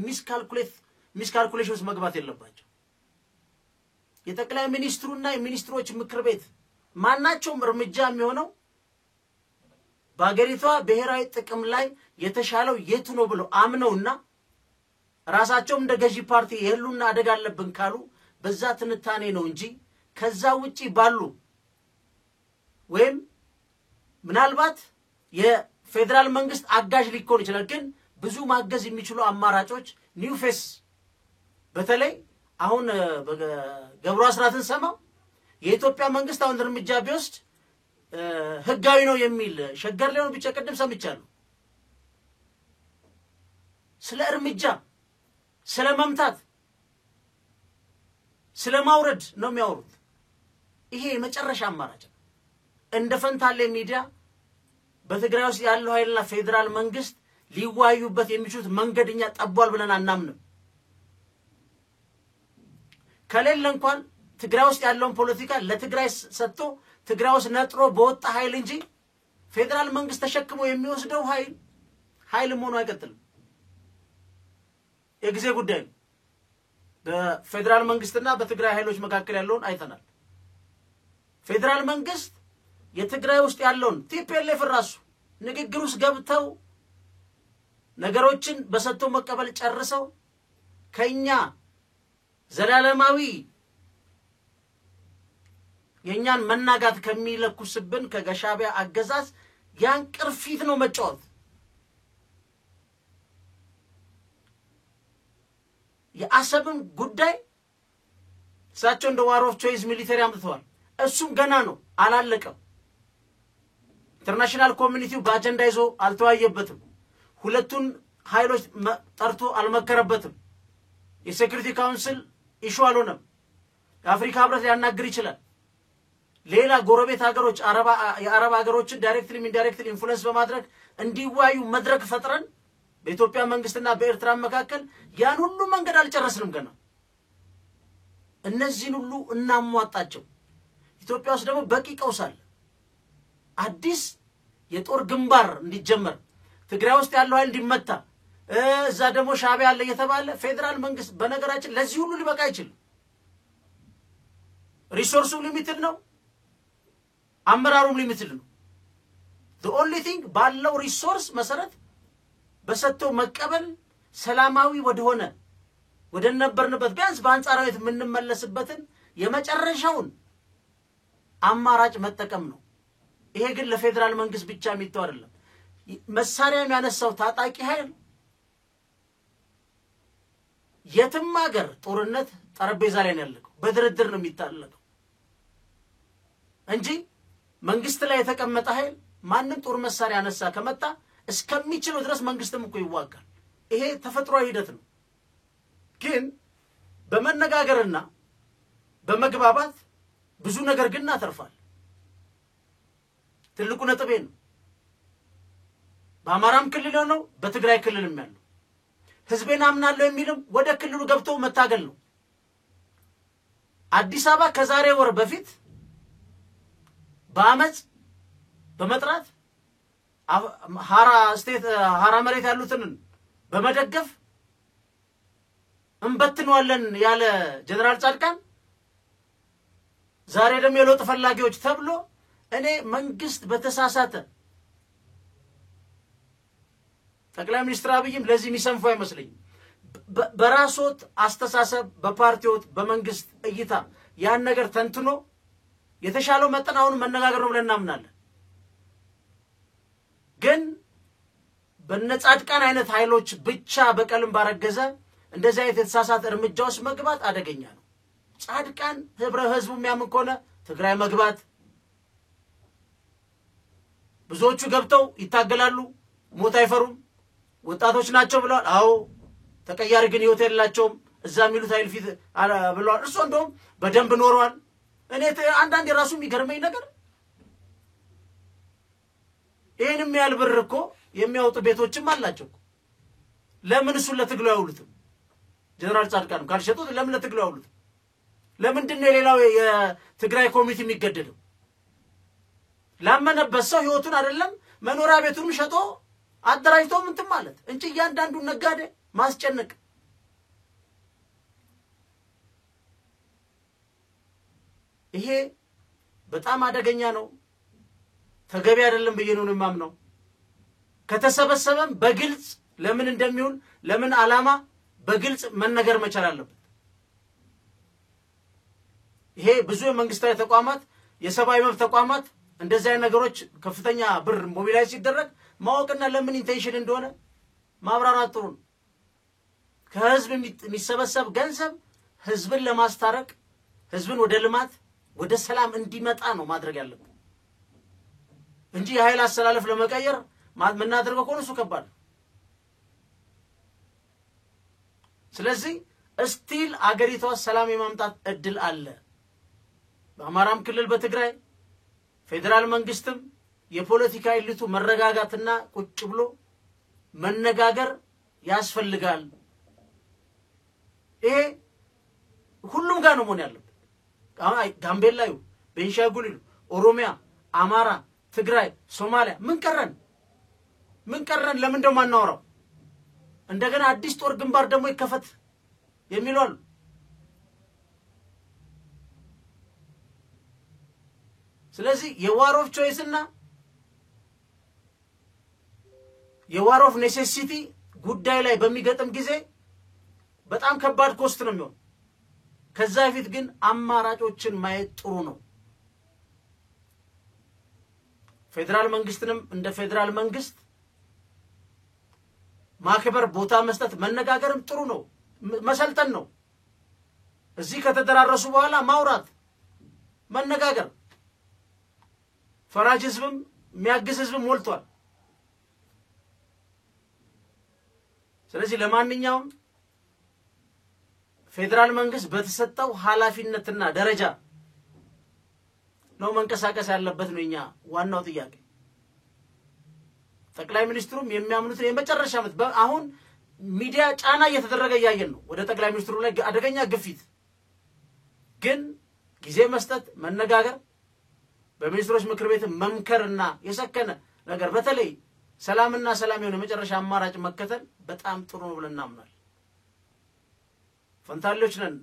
[SPEAKER 1] ሚስካልኩሌሽንስ መግባት የለባቸው። የጠቅላይ ሚኒስትሩና የሚኒስትሮች ምክር ቤት ማናቸውም እርምጃ የሚሆነው በአገሪቷ ብሔራዊ ጥቅም ላይ የተሻለው የቱ ነው ብሎ አምነውና ራሳቸውም እንደ ገዢ ፓርቲ የህሉና አደጋ አለብን ካሉ በዛ ትንታኔ ነው እንጂ ከዛ ውጪ ባሉ ወይም ምናልባት የፌደራል መንግስት አጋዥ ሊኮን ይችላል። ግን ብዙ ማገዝ የሚችሉ አማራጮች ኒው ፌስ በተለይ አሁን ገብሩ አስራትን ሰማው የኢትዮጵያ መንግስት አሁን እርምጃ ቢወስድ ህጋዊ ነው የሚል ሸገር ላይ ነው ብቻ ቀደም ሰምቻለሁ። ስለ እርምጃ ስለ መምታት ስለ ማውረድ ነው የሚያወሩት። ይሄ የመጨረሻ አማራጭ ነው። እንደ ፈንታሌ ሚዲያ በትግራይ ውስጥ ያለው ኃይልና ፌደራል መንግስት ሊዋዩበት የሚችሉት መንገድኛ ጠቧል ብለን አናምንም። ከሌለ እንኳን ትግራይ ውስጥ ያለውን ፖለቲካ ለትግራይ ሰጥቶ ትግራይ ውስጥ ነጥሮ በወጣ ኃይል እንጂ ፌደራል መንግስት ተሸክሞ የሚወስደው ኃይል ሆኖ አይቀጥልም። የጊዜ ጉዳይ ነው። በፌደራል መንግስትና በትግራይ ኃይሎች መካከል ያለውን አይተናል። ፌደራል መንግስት የትግራይ ውስጥ ያለውን ቲፒኤልኤፍ ራሱ ንግግር ውስጥ ገብተው ነገሮችን በሰጥቶ መቀበል ጨርሰው ከኛ ዘላለማዊ የኛን መናጋት ከሚለኩስብን ከሻዕቢያ አገዛዝ ያን ቅርፊት ነው መጫወት። የአሰብን ጉዳይ እሳቸው እንደ ዋር ኦፍ ቾይስ ሚሊተሪ አምጥተዋል። እሱም ገና ነው አላለቀም። ኢንተርናሽናል ኮሚኒቲው በአጀንዳ ይዞ አልተወያየበትም። ሁለቱን ኃይሎች ጠርቶ አልመከረበትም። የሴኩሪቲ ካውንስል ኢሹ አልሆነም። የአፍሪካ ህብረት ሊያናግር ይችላል። ሌላ ጎረቤት ሀገሮች የአረብ ሀገሮችን ዳይሬክትሊ ኢንዳይሬክትሊ ኢንፍሉዌንስ በማድረግ እንዲወያዩ መድረክ ፈጥረን በኢትዮጵያ መንግስትና በኤርትራ መካከል ያን ሁሉ መንገድ አልጨረስንም ገና። እነዚህን ሁሉ እናሟጣቸው። ኢትዮጵያ ውስጥ ደግሞ በቂ ቀውስ አለ። አዲስ የጦር ግንባር እንዲጀመር ትግራይ ውስጥ ያለው ኃይል እንዲመታ እዛ ደግሞ ሻዕቢያ አለ እየተባለ ፌደራል መንግስት በነገራችን ለዚህ ሁሉ ሊበቃ አይችልም። ሪሶርሱ ሊሚትድ ነው፣ አመራሩም ሊሚትድ ነው። the only thing ባለው ሪሶርስ መሰረት በሰጥቶ መቀበል ሰላማዊ ወደ ነበርንበት ቢያንስ በአንጻራዊት የምንመለስበትን የመጨረሻውን አማራጭ መጠቀም ነው። ይሄ ግን ለፌደራል መንግስት ብቻ የሚተው አይደለም። መሳሪያ የሚያነሳው ታጣቂ ኃይል የትም ሀገር ጦርነት ጠረጴዛ ላይ ነው ያለው፣ በድርድር ነው የሚታለቀው እንጂ መንግስት ላይ የተቀመጠ ኃይል ማንም ጦር መሳሪያ ያነሳ ከመጣ እስከሚችለው ድረስ መንግስትም እኮ ይዋጋል። ይሄ ተፈጥሯዊ ሂደት ነው። ግን በመነጋገርና በመግባባት ብዙ ነገር ግን እናተርፋለን። ትልቁ ነጥቤ ነው። በአማራም ክልል ነው በትግራይ ክልልም ያለው ህዝቤን አምናለሁ የሚልም ወደ ክልሉ ገብቶ መታገል ነው። አዲስ አበባ ከዛሬ ወር በፊት በአመጽ በመጥራት ሀራ መሬት ያሉትን በመደገፍ እንበትነዋለን ያለ ጀነራል ጻድቃን ዛሬ ደግሞ የለውጥ ፈላጊዎች ተብሎ እኔ መንግስት በተሳሳተ ጠቅላይ ሚኒስትር አብይም ለዚህ የሚሰንፉ አይመስልኝም። በራስዎት አስተሳሰብ በፓርቲዎት በመንግስት እይታ ያን ነገር ተንትኖ የተሻለው መጠናውን መነጋገር ነው ብለን እናምናለን። ግን በነጻድቃን አይነት ኃይሎች ብቻ በቀልም ባረገዘ እንደዚህ አይነት የተሳሳተ እርምጃዎች መግባት አደገኛ ነው። ጻድቃን ህዝቡ የሚያምን ከሆነ ትግራይ መግባት ብዙዎቹ ገብተው ይታገላሉ፣ ሞት አይፈሩም፣ ወጣቶች ናቸው ብለዋል። አዎ ተቀያሪ ግን ህይወት የላቸውም እዛ የሚሉት ኃይል ፊት ብለዋል። እርሱ እንደውም በደንብ ኖረዋል። እኔ አንዳንድ የራሱ የሚገርመኝ ነገር ይሄንም ያህል ብር እኮ የሚያወጡ ቤቶችም አላቸው። ለምን እሱ ለትግሉ ያውሉትም? ጀነራል ጻድቃን ካልሸጡት ለምን ለትግሉ ያውሉትም? ለምንድን ነው ሌላው የትግራይ ኮሚቴ የሚገደለው? ላመነበት ሰው ህይወቱን አይደለም መኖሪያ ቤቱንም ሸጦ አደራጅቶ ምንትን ማለት እንጂ እያንዳንዱን ነጋዴ ማስጨነቅ ይሄ በጣም አደገኛ ነው። ተገቢ አይደለም ብዬ ነው የማምነው። ከተሰበሰበም በግልጽ ለምን እንደሚሆን ለምን ዓላማ በግልጽ መነገር መቻል አለበት። ይሄ ብዙ የመንግስታዊ ተቋማት የሰብአዊ መብት ተቋማት እንደዚህ አይነት ነገሮች ከፍተኛ ብር ሞቢላይዝ ሲደረግ ማወቅና ለምን ኢንቴንሽን እንደሆነ ማብራራት ጥሩ ነው። ከህዝብ የሚሰበሰብ ገንዘብ ህዝብን ለማስታረቅ ህዝብን ወደ ልማት ወደ ሰላም እንዲመጣ ነው ማድረግ ያለበት እንጂ የኃይል አሰላለፍ ለመቀየር ምናደርገው ከሆነ እሱ ከባድ ነው። ስለዚህ እስቲል አገሪቷ ሰላም የማምጣት እድል አለ። በአማራም ክልል በትግራይ ፌደራል መንግስትም የፖለቲካ ኢሊቱ መረጋጋትና ቁጭ ብሎ መነጋገር ያስፈልጋል። ይሄ ሁሉም ጋር ነው መሆን ያለበት። ጋምቤላ፣ ቤንሻንጉል፣ ኦሮሚያ፣ አማራ፣ ትግራይ፣ ሶማሊያ ምን ቀረን? ለምን ደሞ አናወራው? እንደገና አዲስ ጦር ግንባር ደግሞ ይከፈት የሚሉ አሉ። ስለዚህ የዋር ኦፍ ቾይስ እና የዋር ኦፍ ኔሴሲቲ ጉዳይ ላይ በሚገጥም ጊዜ በጣም ከባድ ኮስት ነው የሚሆን። ከዛ በፊት ግን አማራጮችን ማየት ጥሩ ነው። ፌደራል መንግስትንም እንደ ፌደራል መንግስት ማክበር ቦታ መስጠት መነጋገርም ጥሩ ነው። መሰልጠን ነው እዚህ ከተደራረሱ በኋላ ማውራት መነጋገር ፈራጅ ህዝብም የሚያግዝ ህዝብም ሞልቷል። ስለዚህ ለማንኛውም ፌደራል መንግስት በተሰጠው ኃላፊነትና ደረጃ ነው መንቀሳቀስ ያለበት ነው የኛ ዋናው ጥያቄ። ጠቅላይ ሚኒስትሩም የሚያምኑት የመጨረሻ ዓመት አሁን ሚዲያ ጫና እየተደረገ ያያየን ነው ወደ ጠቅላይ ሚኒስትሩ ላይ አደገኛ ግፊት። ግን ጊዜ መስጠት መነጋገር በሚኒስትሮች ምክር ቤት መምከርና የሰከነ ነገር በተለይ ሰላምና ሰላም የሆነ መጨረሻ አማራጭ መከተል በጣም ጥሩ ነው ብለን እናምናለን። ፈንታሌዎች ነን